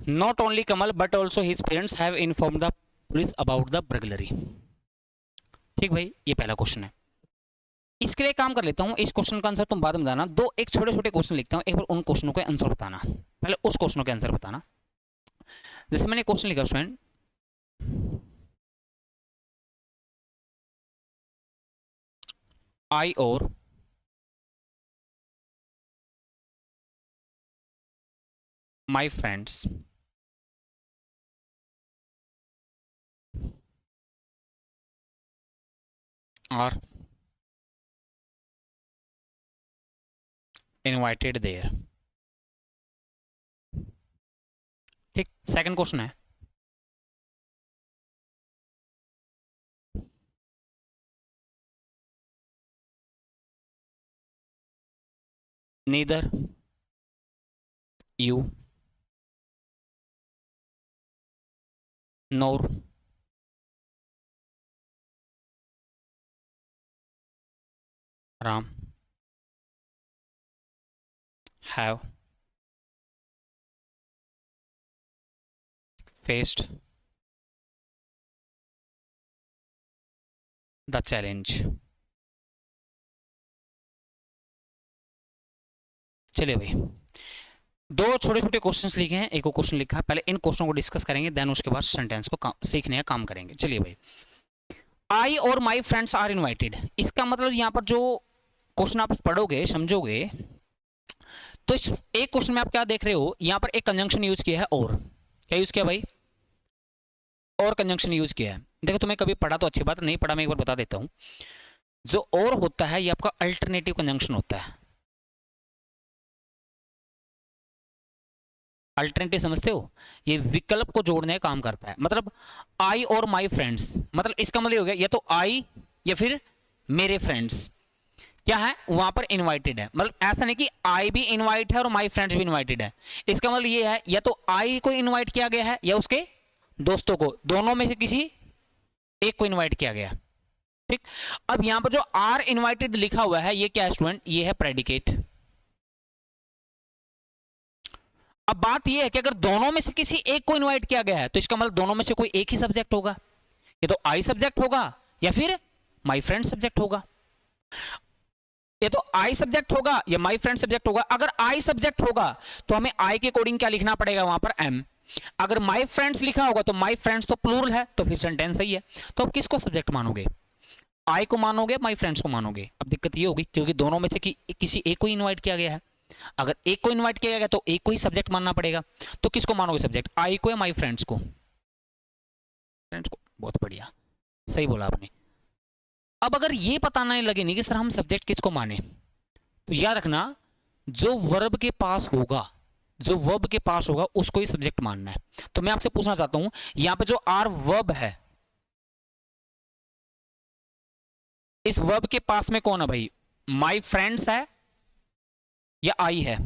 Not only Kamal but also his parents have informed the police about the burglary. ठीक भाई, ये पहला question है। इसके लिए काम कर लेता हूं, इस क्वेश्चन का आंसर तुम बाद में बताना। दो एक छोटे छोटे क्वेश्चन लिखता हूं, एक बार उन क्वेश्चनों के आंसर बताना, पहले उस क्वेश्चनों के आंसर बताना। जैसे मैंने क्वेश्चन लिखा स्टूडेंट, आई और my friends are invited there. ठीक, सेकंड क्वेश्चन है, neither you nor Ram have faced the challenge. चलिए भाई, दो छोटे छोटे क्वेश्चंस लिखे हैं, एक क्वेश्चन लिखा है, पहले इन क्वेश्चनों को डिस्कस करेंगे, देन उसके बाद सेंटेंस को सीखने का काम करेंगे। चलिए भाई, आई और माई फ्रेंड्स आर इनवाइटेड, इसका मतलब यहाँ पर जो क्वेश्चन आप पढ़ोगे समझोगे तो इस एक क्वेश्चन में आप क्या देख रहे हो, यहाँ पर एक कंजंक्शन यूज किया है, और क्या यूज किया भाई, और कंजंक्शन यूज किया है। देखो तुम्हें कभी पढ़ा तो अच्छी बात, नहीं पढ़ा मैं एक बार बता देता हूं। जो और होता है ये आपका अल्टरनेटिव कंजंक्शन होता है। अल्टरनेटिव समझते हो, ये विकल्प को जोड़ने का काम करता है। मतलब आई और माई फ्रेंड्स, मतलब इसका मतलब हो गया या तो आई या फिर मेरे फ्रेंड्स क्या है वहां पर इनवाइटेड है। मतलब ऐसा नहीं कि आई भी इनवाइट है और माई फ्रेंड्स भी इनवाइटेड है। इसका मतलब ये है या तो आई को इनवाइट किया गया है या उसके दोस्तों को, दोनों में से किसी एक को इनवाइट किया गया। ठीक, अब यहां पर जो आर इनवाइटेड लिखा हुआ है ये क्या है स्टूडेंट, ये है प्रेडिकेट। अब बात ये है कि अगर दोनों में से किसी एक को इनवाइट किया गया है तो इसका मतलब दोनों में से कोई एक ही सब्जेक्ट होगा, ये तो आई सब्जेक्ट होगा या फिर माई फ्रेंड सब्जेक्ट होगा। ये तो आई सब्जेक्ट होगा या माई फ्रेंड सब्जेक्ट होगा। अगर आई सब्जेक्ट होगा तो हमें आई के अकॉर्डिंग क्या लिखना पड़ेगा वहां पर, एम। अगर माई फ्रेंड्स लिखा होगा तो माई फ्रेंड्स तो प्लूरल है, तो फिर सेंटेंस सही है। तो अब किसको सब्जेक्ट मानोगे, आई को मानोगे माई फ्रेंड्स को मानोगे। अब दिक्कत ये होगी क्योंकि दोनों में से किसी एक को इनवाइट किया गया है। अगर एक को इनवाइट किया गया तो एक को ही सब्जेक्ट मानना पड़ेगा। तो किसको मानोगे सब्जेक्ट, आई को या माई फ्रेंड्स को, फ्रेंड्स को। बहुत बढ़िया, सही बोला आपने। अब अगर ये पता नहीं लगे नहीं कि सर हम सब्जेक्ट किसको माने, तो याद रखना जो वर्ब के पास होगा, जो वर्ब के पास होगा उसको ही सब्जेक्ट मानना है। तो मैं आपसे पूछना चाहता हूं यहां पे जो आर वर्ब है, इस वर्ब के पास में कौन है भाई, माई फ्रेंड्स है या आई है,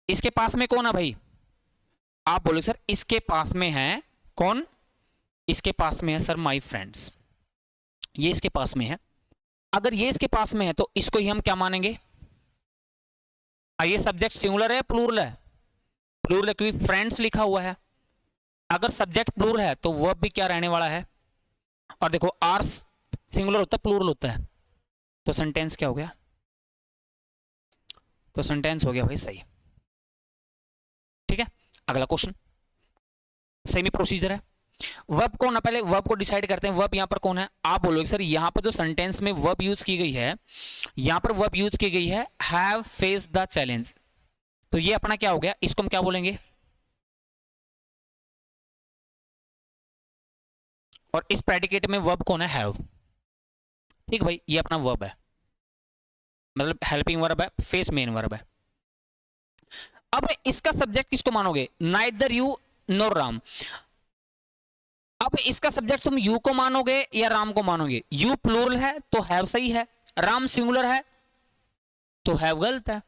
इसके पास में कौन है भाई। आप बोले सर इसके पास में है कौन, इसके पास में है सर माई फ्रेंड्स, ये इसके पास में है। अगर ये इसके पास में है तो इसको ही हम क्या मानेंगे, ये सब्जेक्ट सिंगुलर है प्लूरल है? प्लूरल है क्योंकि फ्रेंड्स लिखा हुआ है। अगर सब्जेक्ट प्लूरल है तो वर्ब भी क्या रहने वाला है? और देखो आर सिंगुलर होता है प्लूरल होता है, तो सेंटेंस क्या हो गया? तो सेंटेंस हो गया भाई सही। ठीक है, अगला क्वेश्चन सेमी प्रोसीजर है। वर्ब कौन है? पहले वर्ब को डिसाइड करते हैं। वर्ब यहां पर कौन है? आप बोलोगे सर यहां पर जो सेंटेंस में वर्ब यूज की गई है, यहां पर वर्ब यूज की गई है हैव फेस द चैलेंज, तो ये अपना क्या हो गया? इसको हम क्या बोलेंगे? और इस प्रेडिकेट में वर्ब कौन है? हैव। ठीक भाई, ये अपना वर्ब है, मतलब हेल्पिंग वर्ब है, फेस मेन वर्ब है। अब इसका सब्जेक्ट किसको मानोगे? नाइदर यू नोर राम। अब इसका सब्जेक्ट तुम यू को मानोगे या राम को मानोगे? यू प्लूरल है तो हैव सही है, राम सिंगुलर है तो हैव गलत है।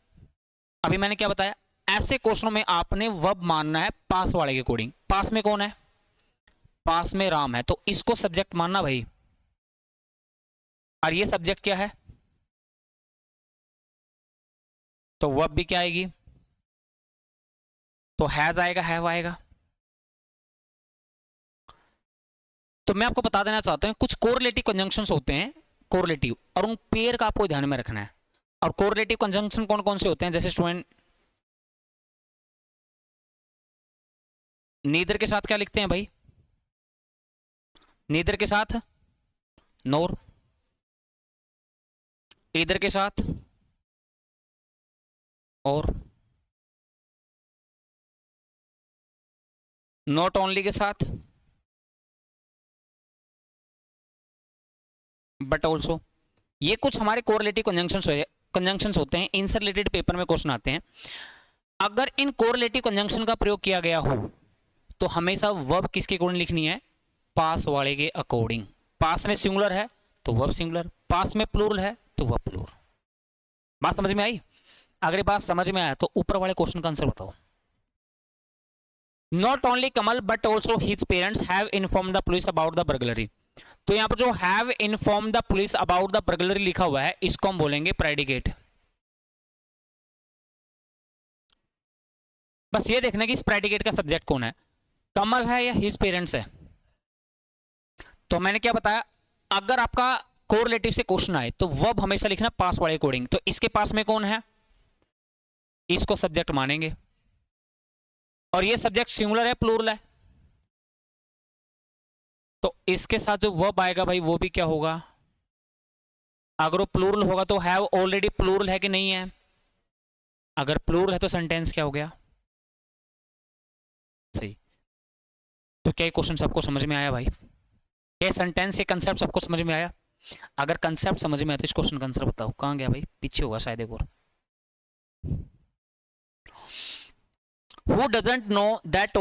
अभी मैंने क्या बताया? ऐसे क्वेश्चनों में आपने वर्ब मानना है पास वाले के अकॉर्डिंग। पास में कौन है? पास में राम है, तो इसको सब्जेक्ट मानना भाई। और ये सब्जेक्ट क्या है? तो वर्ब भी क्या आएगी? तो हैज आएगा, हैव आएगा। तो मैं आपको बता देना चाहता हूं कुछ कोरिलेटिव कंजंक्शंस होते हैं, कोरिलेटिव, और उन पेयर का आपको ध्यान में रखना है। और कोरिलेटिव कंजंक्शन कौन कौन से होते हैं? जैसे स्टूडेंट नीदर के साथ क्या लिखते हैं भाई? नीदर के साथ नोर, ईदर के साथ और, नॉट ओनली के साथ बट ऑल्सो। ये कुछ हमारे कोरिलेटिव कंजंक्शंस होते हैं, इनसे रिलेटेड पेपर में क्वेश्चन आते हैं। अगर इन कोरिलेटिव कंजंक्शन का प्रयोग किया गया हो तो हमेशा वर्ब किसके अकॉर्डिंग लिखनी है? पास वाले के अकॉर्डिंग। पास में सिंगुलर है तो वर्ब सिंगुलर, पास में प्लूरल है तो वर्ब प्लूरल। बात समझ में आई? अगर ये बात समझ में आया तो ऊपर वाले क्वेश्चन का आंसर बताओ। Not only Kamal but also his parents have inform the police about the burglary. तो यहां पर जो have inform the police about the burglary लिखा हुआ है, इसको हम बोलेंगे प्रेडिकेट। बस ये देखना कि इस प्रेडिकेट का सब्जेक्ट कौन है, कमल है या हिज पेरेंट्स है। तो मैंने क्या बताया? अगर आपका कोरिलेटिव से क्वेश्चन आए तो वर्ब हमेशा लिखना पास वाले अकॉर्डिंग। तो इसके पास में कौन है? इसको सब्जेक्ट मानेंगे। और ये सब्जेक्ट सिंगुलर है प्लूरल है, तो इसके साथ जो वर्ब आएगा भाई वो भी क्या होगा? अगर वो प्लूरल होगा तो हैव ऑलरेडी प्लूरल है कि नहीं है? अगर प्लूरल है तो सेंटेंस क्या हो गया? सही। तो क्या ये क्वेश्चन सबको समझ में आया भाई? क्या सेंटेंस, ये कंसेप्ट सबको समझ में आया? अगर कंसेप्ट समझ में आया तो इस क्वेश्चन का आंसर बताओ। कहां गया भाई? पीछे होगा शायद एक और। Who doesn't know that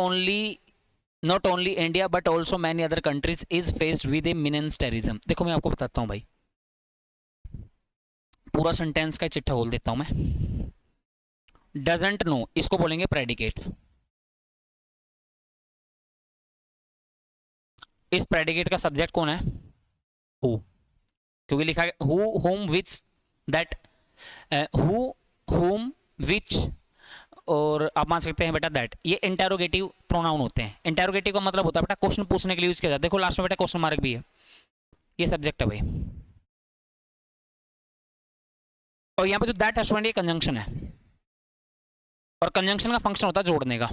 not only India but also many other countries is faced with a ministerialism? देखो मैं आपको बताता हूं भाई, पूरा सेंटेंस का चिट्ठा बोल देता हूं मैं। डजंट नो इसको बोलेंगे प्रेडिकेट। इस प्रेडिकेट का सब्जेक्ट कौन है? हु, क्योंकि लिखा है who whom which that, who whom which, और आप मान सकते हैं बेटा दैट। ये इंटेरोगेटिव प्रोनाउन होते हैं। इंटेरोगेटिव का मतलब होता है बेटा क्वेश्चन पूछने के लिए यूज किया जाता है। देखो लास्ट में बेटा क्वेश्चन मार्क भी है, ये सब्जेक्ट है भाई। और यहाँ पे जो दैट है ये कंजंक्शन है, और कंजंक्शन का फंक्शन होता है जोड़ने का।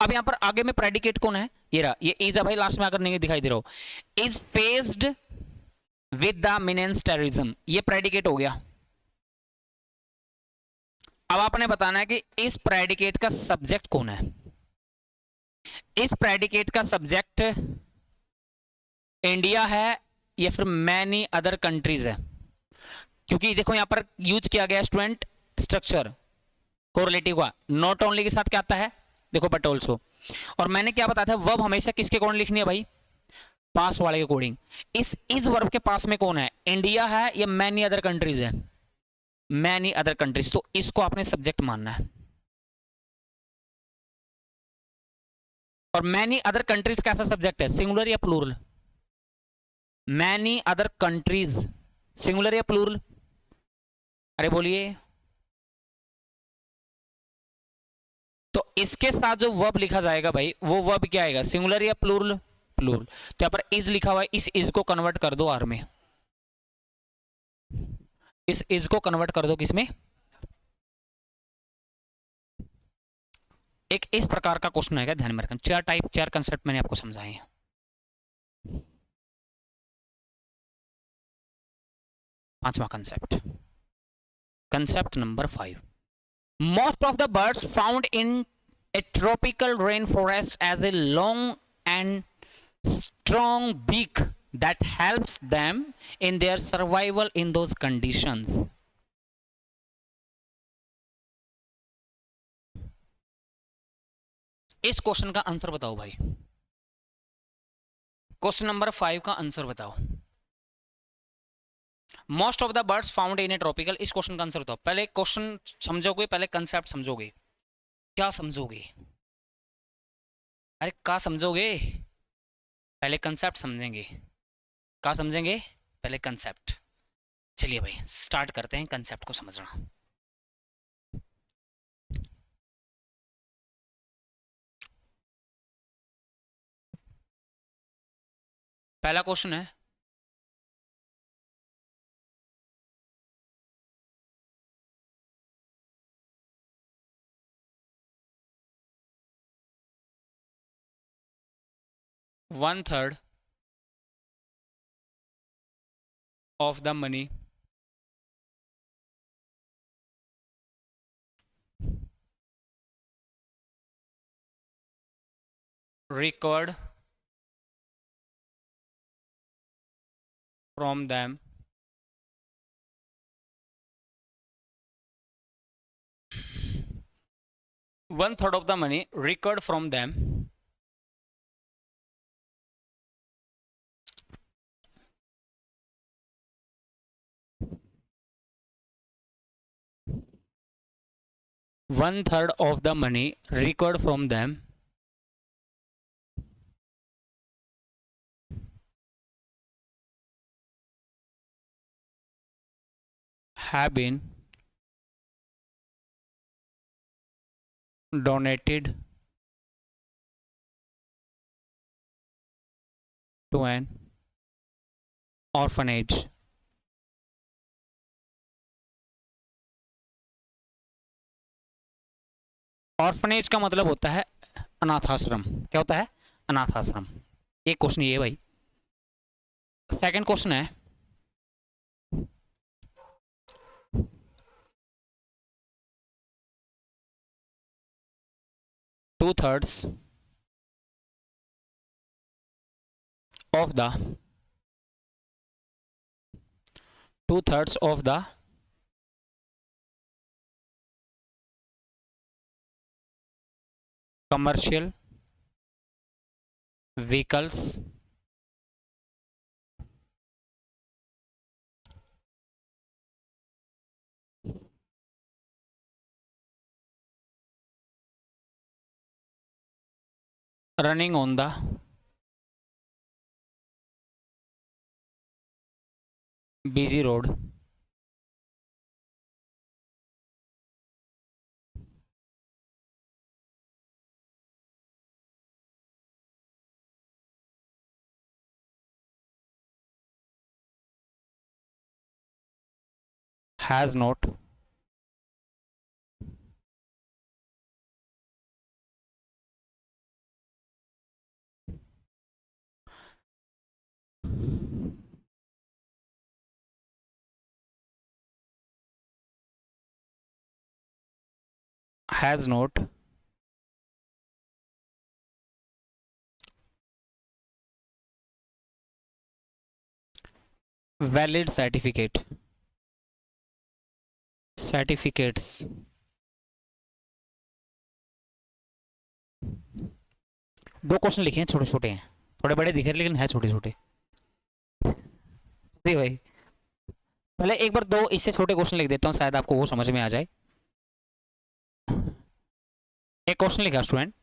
अब यहाँ पर आगे में प्रेडिकेट कौन है? ये रहा, ये इज है भाई, लास्ट में आकर नहीं दिखाई दे रहा हो। इज फेस्ड विद द मिनिस्टरिज्म, ये प्रेडिकेट हो गया। अब आपने बताना है कि इस प्रेडिकेट का सब्जेक्ट कौन है। इस प्रेडिकेट का सब्जेक्ट इंडिया है या फिर मैनी अदर कंट्रीज है, क्योंकि देखो यहां पर यूज किया गया स्टूडेंट स्ट्रक्चर कोरिलेटिव का। नॉट ओनली के साथ क्या आता है? देखो बट ऑल्सो। और मैंने क्या बताया था? वर्ब हमेशा किसके अकॉर्डिंग लिखनी है भाई? पास वाले के अकॉर्डिंग। इस वर्ब के पास में कौन है? इंडिया है या मैनी अदर कंट्रीज है? मैनी अदर कंट्रीज, तो इसको आपने सब्जेक्ट मानना है। और मैनी अदर कंट्रीज कैसा सब्जेक्ट है? सिंगुलर या plural? Many other countries singular या प्लूरल? अरे बोलिए। तो इसके साथ जो वर्ब लिखा जाएगा भाई, वो वर्ब क्या आएगा, सिंगुलर या प्लूरल, प्लूरल। तो यहाँ पर इज लिखा हुआ है, इस इज को कन्वर्ट कर दो आर में, इस इज को कन्वर्ट कर दो किसमें। एक इस प्रकार का क्वेश्चन आएगा, ध्यान में रखना। चार टाइप, चार कंसेप्ट मैंने आपको समझाए हैं। पांचवा concept, concept number 5। Most of the birds found in a tropical rainforest as a long and strong beak that helps them in their survival in those conditions. इस क्वेश्चन का आंसर बताओ भाई, क्वेश्चन नंबर 5 का answer बताओ। Most of the birds found in A tropical, इस question का answer बताओ। पहले क्वेश्चन समझोगे, पहले कंसेप्ट समझोगे, क्या समझोगे, अरे क्या समझोगे, पहले कंसेप्ट समझेंगे, क्या समझेंगे, पहले कंसेप्ट। चलिए भाई स्टार्ट करते हैं कंसेप्ट को समझना। पहला क्वेश्चन है, one third of the money recovered from them one third of the money recovered from them one third of the money recovered from them have been donated to an orphanage. Orphanage का मतलब होता है अनाथ आश्रम। क्या होता है, अनाथ आश्रम। एक क्वेश्चन ये है भाई। सेकंड क्वेश्चन है, two thirds of the two thirds of the commercial vehicles running on the busy road has not has not valid certificates दो क्वेश्चन लिखे हैं, छोटे छोटे हैं, थोड़े बड़े दिख रहे लेकिन है छोटे छोटे। जी भाई पहले एक बार दो इससे छोटे क्वेश्चन लिख देता हूँ, शायद आपको वो समझ में आ जाए। एक क्वेश्चन लिखा स्टूडेंट,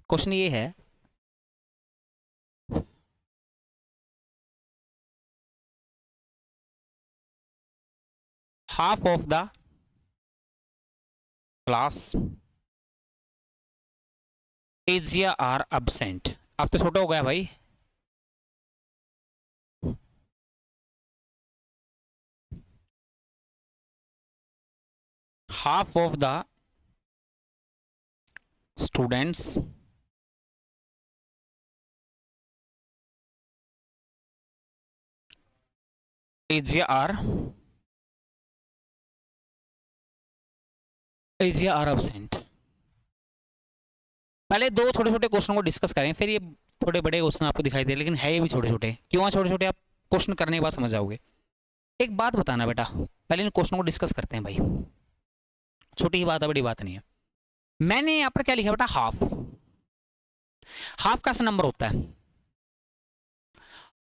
क्वेश्चन ये है, half of the class is या आर एब्सेंट। अब तो छोटा हो गया भाई। Half of the students is या आर एब्सेंट। पहले दो छोटे छोटे क्वेश्चन को डिस्कस करें, फिर ये थोड़े बड़े क्वेश्चन आपको दिखाई दे, लेकिन है ये भी छोटे छोटे। क्यों है छोटे छोटे, आप क्वेश्चन करने के बाद समझ जाओगे। एक बात बताना बेटा, पहले इन क्वेश्चन को डिस्कस करते हैं भाई, छोटी ही बात है, बड़ी बात नहीं है। मैंने यहाँ पर क्या लिखा बेटा, हाफ। हाफ कैसा नंबर होता है?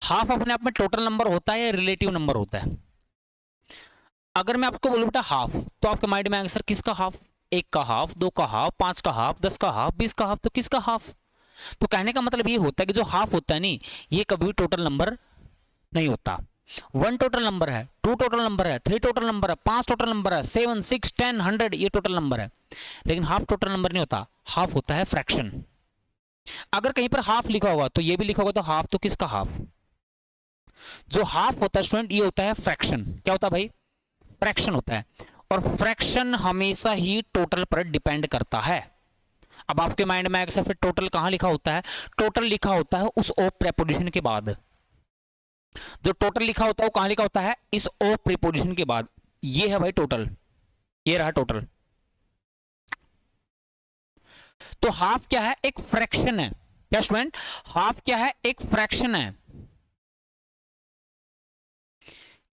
हाफ अपने आप में टोटल नंबर होता है या रिलेटिव नंबर होता है? अगर मैं आपको बोलूं बेटा हाफ, तो आपके माइंड में आएगा सर किसका हाफ? 1 का हाफ, 2 का हाफ, 5 का हाफ, 10 का हाफ, 20 का हाफ, तो किसका हाफ? तो कहने का मतलब ये होता है कि जो हाफ होता है नहीं, ये कभी भी टोटल नंबर नहीं होता। 1 टोटल नंबर है, 2 टोटल नंबर है, 3 टोटल नंबर है, 5 टोटल नंबर है, 7, 6, 10, 100 ये टोटल नंबर है। लेकिन हाफ टोटल नंबर नहीं होता, हाफ होता है फ्रैक्शन। अगर कहीं पर हाफ लिखा होगा तो ये भी लिखा होगा, तो हाफ तो किसका हाफ? जो हाफ होता है स्टूडेंट, ये होता है फ्रैक्शन। क्या होता है भाई? फ्रैक्शन होता है। और फ्रैक्शन हमेशा ही टोटल पर डिपेंड करता है। अब आपके माइंड में आएगा फिर टोटल कहां लिखा होता है? टोटल लिखा होता है उस ओ प्रीपोजिशन के बाद। जो टोटल लिखा होता है वो कहां लिखा होता है? इस ओ प्रीपोजिशन के बाद। ये है भाई टोटल, ये रहा टोटल। तो हाफ क्या है? एक फ्रैक्शन है। क्या स्टूडेंट? हाफ क्या है? एक फ्रैक्शन है।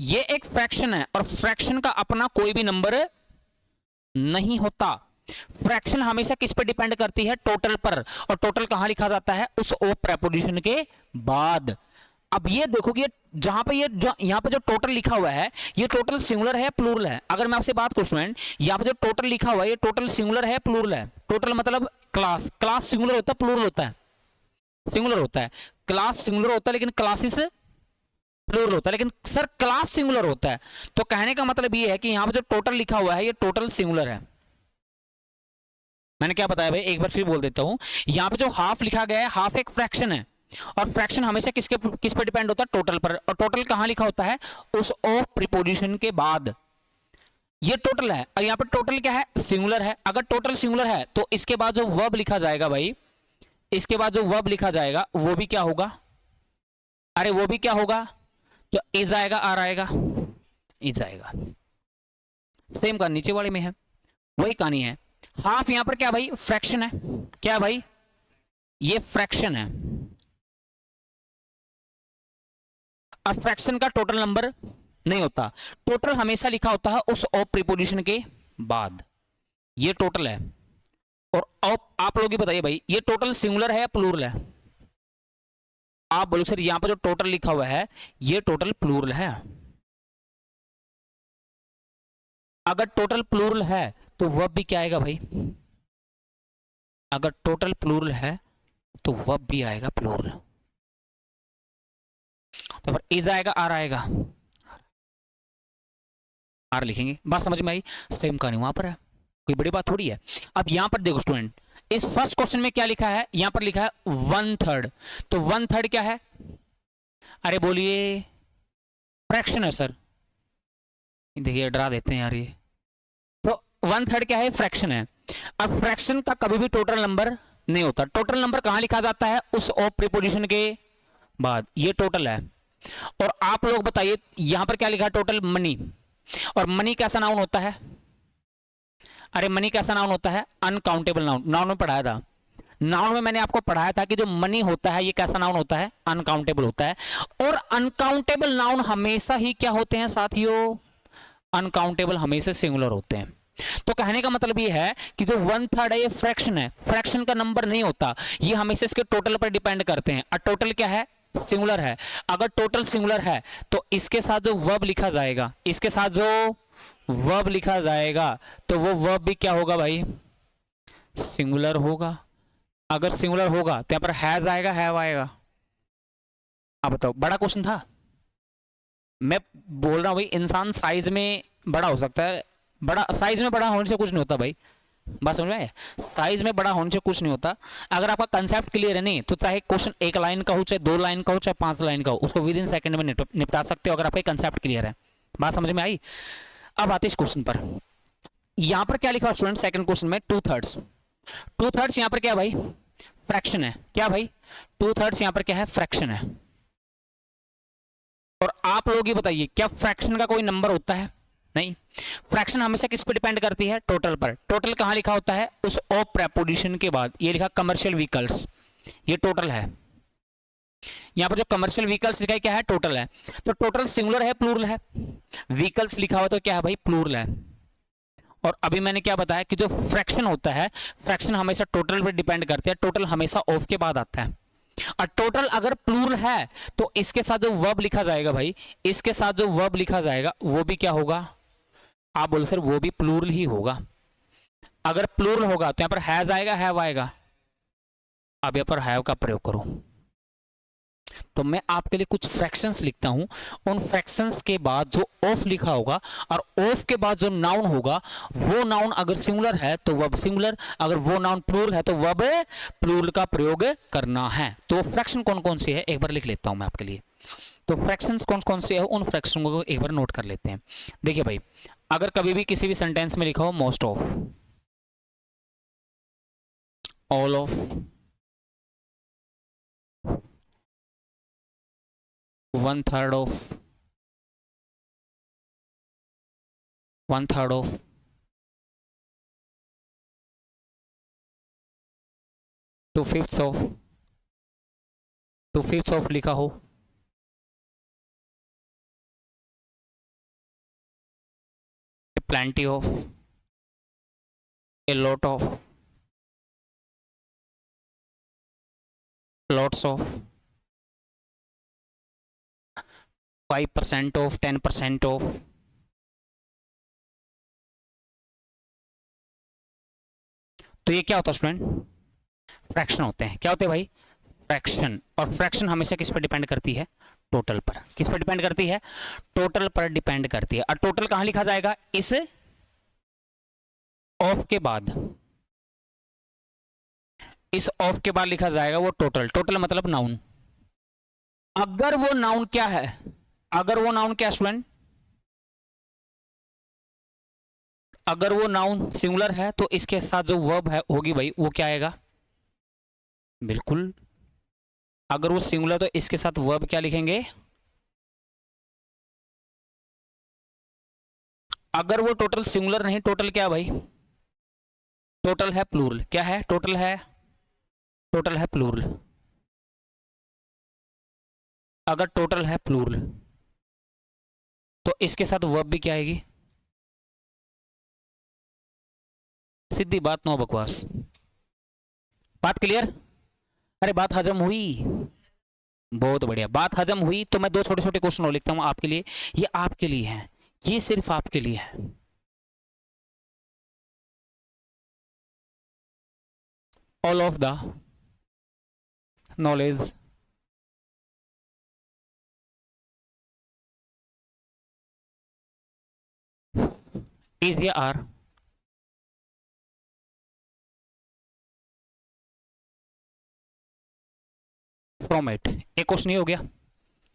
ये एक फ्रैक्शन है, और फ्रैक्शन का अपना कोई भी नंबर नहीं होता। फ्रैक्शन हमेशा किस पर डिपेंड करती है? टोटल पर। और टोटल कहां लिखा जाता है? उस ओ प्रीपोजिशन के बाद। अब ये देखो कि जहां पे ये जो यहां पे जो टोटल लिखा हुआ है, ये टोटल सिंगुलर है प्लूरल है? अगर मैं आपसे बात करूं स्टूडेंट, यहां पे जो टोटल लिखा हुआ है, ये टोटल सिंगुलर है प्लूरल है? टोटल मतलब क्लास। क्लास सिंगुलर होता है प्लूरल होता है? सिंगुलर होता है। क्लास सिंगुलर होता है, लेकिन क्लासेस प्लूरल होता है। लेकिन सर क्लास सिंगुलर होता है, तो कहने का मतलब ये है कि यहां पे जो टोटल लिखा हुआ है, ये टोटल सिंगुलर है। मैंने क्या बताया भाई, एक बार फिर बोल देता हूं। यहां पे जो हाफ लिखा गया है, हाफ एक फ्रैक्शन है, और फ्रैक्शन हमेशा किस पर डिपेंड होता है? टोटल पर। और टोटल कहां लिखा होता है? उस ऑफ प्रीपोजिशन के बाद। ये टोटल है, और यहां पर टोटल क्या है? सिंगुलर है। अगर टोटल सिंगुलर है तो इसके बाद जो वर्ब लिखा जाएगा भाई, इसके बाद जो वर्ब लिखा जाएगा वो भी क्या होगा? अरे वो भी क्या होगा? तो इज आएगा, आर आएगा, इज आएगा। सेम का नीचे वाले में है, वही कहानी है। हाफ यहां पर क्या भाई? फ्रैक्शन है। क्या भाई? ये फ्रैक्शन है। अब फ्रैक्शन का टोटल नंबर नहीं होता। टोटल हमेशा लिखा होता है उस ऑफ प्रीपोजिशन के बाद। ये टोटल है। और आप लोग ही बताइए भाई, ये टोटल सिंगुलर है या प्लूरल है? आप बोलो सर यहां पर जो टोटल लिखा हुआ है, ये टोटल प्लूरल है। अगर टोटल प्लूरल है तो वर्ब भी क्या आएगा भाई? अगर टोटल प्लूरल है तो वर्ब भी आएगा प्लूरल। तो फिर इज आएगा, आर आएगा, आर लिखेंगे। बात समझ में आई? सेम कहानी वहां पर है, कोई बड़ी बात थोड़ी है। अब यहां पर देखो स्टूडेंट, इस फर्स्ट क्वेश्चन में क्या लिखा है? यहां पर लिखा है 1/3। तो 1/3 क्या है? अरे बोलिए, फ्रैक्शन है सर। देखिए डरा देते हैं यार ये। तो 1/3 क्या है? फ्रैक्शन है। अब फ्रैक्शन का कभी भी टोटल नंबर नहीं होता। टोटल नंबर कहां लिखा जाता है? उस ऑफ प्रीपोजिशन के बाद। ये टोटल है। और आप लोग बताइए यहां पर क्या लिखा है? Total money. और मनी कैसा नाउन होता है? अरे मनी कैसा नाउन होता है? Uncountable noun. नाउन में पढ़ाया था, नाउन में मैंने आपको पढ़ाया था कि जो मनी होता है ये कैसा नाउन होता है? अनकाउंटेबल होता है। और अनकाउंटेबल नाउन हमेशा ही क्या होते हैं साथियों? अनकाउंटेबल हमेशा सिंगुलर होते हैं। तो कहने का मतलब ये है कि जो 1/3 है ये फ्रैक्शन है, फ्रैक्शन का नंबर नहीं होता, ये हमेशा इसके टोटल पर डिपेंड करते हैं। और टोटल क्या है? सिंगुलर है। अगर टोटल सिंगुलर है तो इसके साथ जो वर्ब लिखा जाएगा, इसके साथ जो वर्ब लिखा जाएगा, तो वो वर्ब भी क्या होगा भाई? सिंगुलर होगा। अगर सिंगुलर होगा तो यहां पर हैज आएगा, हैव आएगा। आप बताओ, बड़ा क्वेश्चन था। मैं बोल रहा हूं भाई, इंसान साइज में बड़ा हो सकता है, बड़ा साइज में बड़ा होने से कुछ नहीं होता भाई। बात समझ में आया? साइज में बड़ा होने से कुछ नहीं होता। अगर आपका कंसेप्ट क्लियर है नहीं तो चाहे क्वेश्चन 1 लाइन का हो, चाहे 2 लाइन का हो, चाहे 5 लाइन का हो, उसको विद इन सेकंड में निपटा सकते हो अगर आपका कंसेप्ट क्लियर है। बात समझ में आई? अब आते इस क्वेश्चन पर। यहां पर क्या लिखा स्टूडेंट सेकंड क्वेश्चन में 2/3। 2/3 यहां पर क्या भाई? फ्रैक्शन है। क्या भाई? 2/3 यहां पर क्या है? फ्रैक्शन है। और आप लोग ये बताइए क्या फ्रैक्शन का कोई नंबर होता है? नहीं। फ्रैक्शन हमेशा किस पर डिपेंड करती है? टोटल पर। टोटल कहां लिखा होता है? उस ऑफ प्रेपोजिशन के बाद। ये लिखा कमर्शियल व्हीकल्स, ये टोटल है। यहां पर जो कमर्शियल व्हीकल्स लिखा है क्या है? टोटल है। तो टोटल सिंगुलर है प्लूरल है? व्हीकल्स लिखा हुआ तो क्या है भाई? प्लूरल है। और अभी मैंने क्या बताया कि जो फ्रैक्शन होता है, फ्रैक्शन हमेशा टोटल पर डिपेंड करते हैं। टोटल हमेशा ऑफ के बाद आता है। और टोटल अगर प्लूरल है तो इसके साथ जो वर्ब लिखा जाएगा भाई, इसके साथ जो वर्ब लिखा जाएगा वो भी क्या होगा? आप बोल सर वो भी प्लूरल ही होगा। अगर प्लूरल होगा तो यहां पर हैज आएगा, हैव आएगा। अब यहां पर हैव का प्रयोग करो। तो मैं आपके लिए कुछ फ्रैक्शंस लिखता हूं, उन फ्रैक्शंस के बाद जो ऑफ लिखा होगा और ऑफ के बाद जो नाउन होगा, वो नाउन अगर सिंगुलर है तो वर्ब सिंगुलर, अगर वो नाउन प्लूरल है तो वर्ब प्लूरल का प्रयोग करना है। तो फ्रैक्शन कौन कौन से है एक बार लिख लेता हूं मैं आपके लिए। तो फ्रैक्शंस कौन कौन से है उन फ्रैक्शन को एक बार नोट कर लेते हैं। देखिए भाई, अगर कभी भी किसी भी सेंटेंस में लिखा हो most of, all of, 1/3 of, 1/3 of, 2/5 of, 2/5 of लिखा हो, plenty of, a lot of, lots of, 5% of, 10% of, तो ये क्या होता है स्टूडेंट? फ्रैक्शन होते हैं। क्या होते हैं भाई? फ्रैक्शन। और फ्रैक्शन हमेशा किस पर डिपेंड करती है? टोटल पर। किस पर डिपेंड करती है? टोटल पर डिपेंड करती है। और टोटल कहां लिखा जाएगा? इस ऑफ के बाद। इस ऑफ के बाद लिखा जाएगा वो टोटल। टोटल मतलब नाउन। अगर वो नाउन क्या है? अगर वो नाउन क्या स्टूडेंट? अगर वो नाउन सिंगुलर है तो इसके साथ जो वर्ब है होगी भाई वो क्या आएगा? बिल्कुल। अगर वो सिंगुलर तो इसके साथ वर्ब क्या लिखेंगे? अगर वो टोटल सिंगुलर नहीं, टोटल क्या भाई? टोटल है प्लूरल। क्या है? टोटल है, टोटल है प्लूरल। अगर टोटल है प्लूरल तो इसके साथ वर्ब भी क्या आएगी? सीधी बात, नो बकवास। बात क्लियर? अरे बात हजम हुई? बहुत बढ़िया, बात हजम हुई। तो मैं 2 छोटे छोटे क्वेश्चन और लिखता हूं आपके लिए। ये आपके लिए है, ये सिर्फ आपके लिए है। All of the knowledge is या आर फ्रॉम इट। एक क्वेश्चन ये हो गया।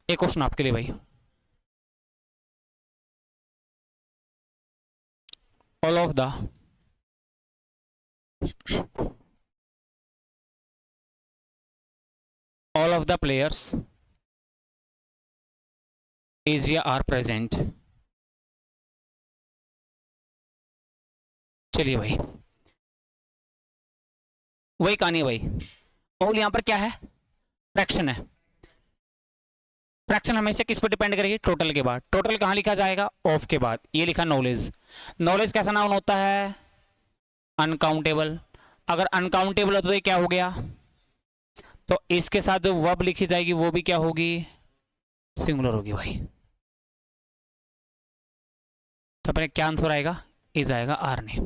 एक क्वेश्चन आपके लिए भाई, all of the all of the players is या are present। चलिए भाई, वही कहानी है भाई। ऑल यहां पर क्या है? फ्रैक्शन है। फ्रैक्शन हमेशा किस पर डिपेंड करेगी? टोटल के बाद। टोटल कहां लिखा जाएगा? ऑफ के बाद। ये लिखा नॉलेज। नॉलेज कैसा नाउन होता है? अनकाउंटेबल। अगर अनकाउंटेबल होता तो ये क्या हो गया? तो इसके साथ जो वर्ब लिखी जाएगी वो भी क्या होगी? सिंगुलर होगी भाई। तो अपने क्या आंसर आएगा? इज आएगा, आर नहीं।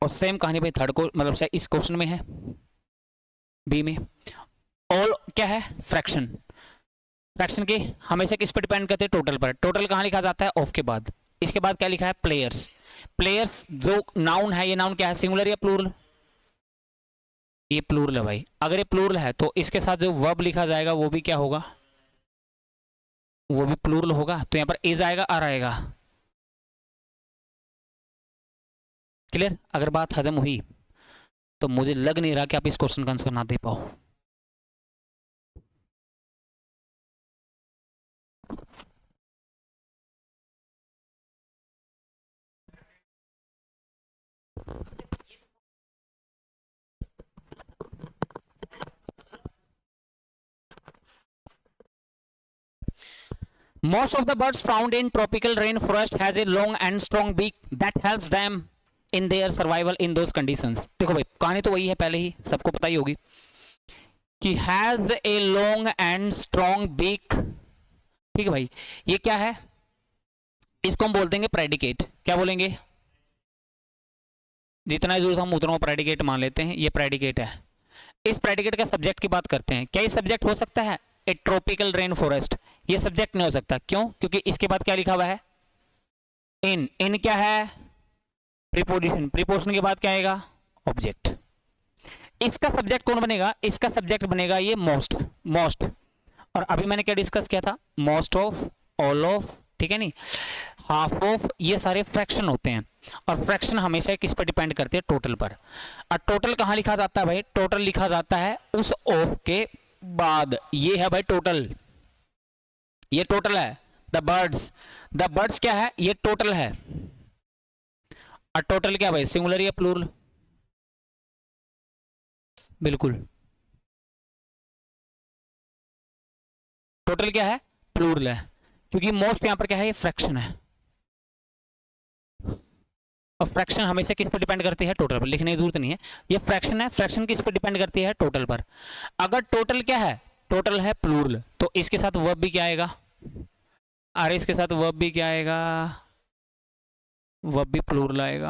और सेम कहानी भाई थर्ड को मतलब से इस क्वेश्चन में है, बी में। ऑल क्या है? फ्रैक्शन। फ्रैक्शन के हमेशा किस पर डिपेंड करते हैं? टोटल पर। टोटल कहां लिखा जाता है? ऑफ के बाद। इसके बाद क्या लिखा है, प्लेयर्स। प्लेयर्स जो नाउन है, ये नाउन क्या है, सिंगुलर या प्लूरल, ये प्लूरल है भाई। अगर ये प्लूरल है तो इसके साथ जो वर्ब लिखा जाएगा वो भी क्या होगा, वो भी प्लूरल होगा। तो यहां पर इज आएगा, आर आएगा। क्लियर? अगर बात हजम हुई तो मुझे लग नहीं रहा कि आप इस क्वेश्चन का आंसर ना दे पाओ। Most of the birds found in tropical rainforest has a long and strong beak that helps them in their survival in those conditions. देखो भाई, कहानी तो वही है, पहले ही सबको पता ही होगी कि has a long and strong beak। ठीक है भाई, ये क्या है, इसको हम बोल देंगे प्रेडिकेट। क्या बोलेंगे, जितना जरूरत हम उतना प्रेडिकेट मान लेते हैं, ये प्रेडिकेट है। इस प्रेडिकेट का सब्जेक्ट की बात करते हैं। क्या ये सब्जेक्ट हो सकता है, ए ट्रॉपिकल रेन फॉरेस्ट? ये सब्जेक्ट नहीं हो सकता। क्यों? क्योंकि इसके बाद क्या लिखा हुआ है, इन। इन क्या है, प्रीपोजिशन। प्रीपोजिशन के बाद क्या आएगा, ऑब्जेक्ट। इसका सब्जेक्ट कौन बनेगा, इसका सब्जेक्ट बनेगा ये मोस्ट। मोस्ट, और अभी मैंने क्या डिस्कस किया था, मोस्ट ऑफ, ऑल ऑफ, ठीक है नहीं, हाफ ऑफ, ये सारे फ्रैक्शन होते हैं। और फ्रैक्शन हमेशा किस पर डिपेंड करते हैं, टोटल पर। और टोटल कहाँ लिखा जाता है भाई, टोटल लिखा जाता है उस ऑफ के बाद। ये है भाई टोटल, ये टोटल है। द बर्ड्स क्या है, ये टोटल है। और टोटल क्या भाई, सिंगुलर या प्लूरल? बिल्कुल, टोटल क्या है, प्लूरल है। क्योंकि मोस्ट यहां पर क्या है, ये फ्रैक्शन है। और फ्रैक्शन हमेशा किस पर डिपेंड करती है, टोटल पर। लिखने की जरूरत नहीं है, ये फ्रैक्शन है। फ्रैक्शन किस पर डिपेंड करती है, टोटल पर। अगर टोटल क्या है, टोटल है प्लूरल, तो इसके साथ वर्ब भी क्या आएगा, अरे इसके साथ वर्ब भी क्या आएगा, वर्ब भी प्लूरल आएगा।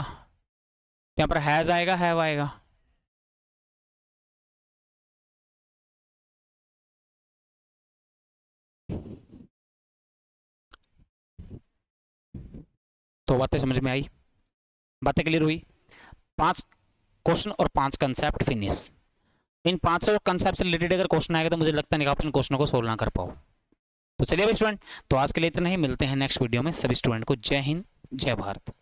यहां पर हैज आएगा, हैव आएगा। तो बातें समझ में आई, बातें क्लियर हुई। 5 क्वेश्चन और 5 कंसेप्ट फिनिश। इन 5 कंसेप्ट से रिलेटेड अगर क्वेश्चन आएगा तो मुझे लगता नहीं कि आप इन क्वेश्चनों को सोल्व ना कर पाओ। तो चलिए भाई स्टूडेंट, तो आज के लिए इतना ही, मिलते हैं नेक्स्ट वीडियो में। सभी स्टूडेंट को जय हिंद, जय भारत।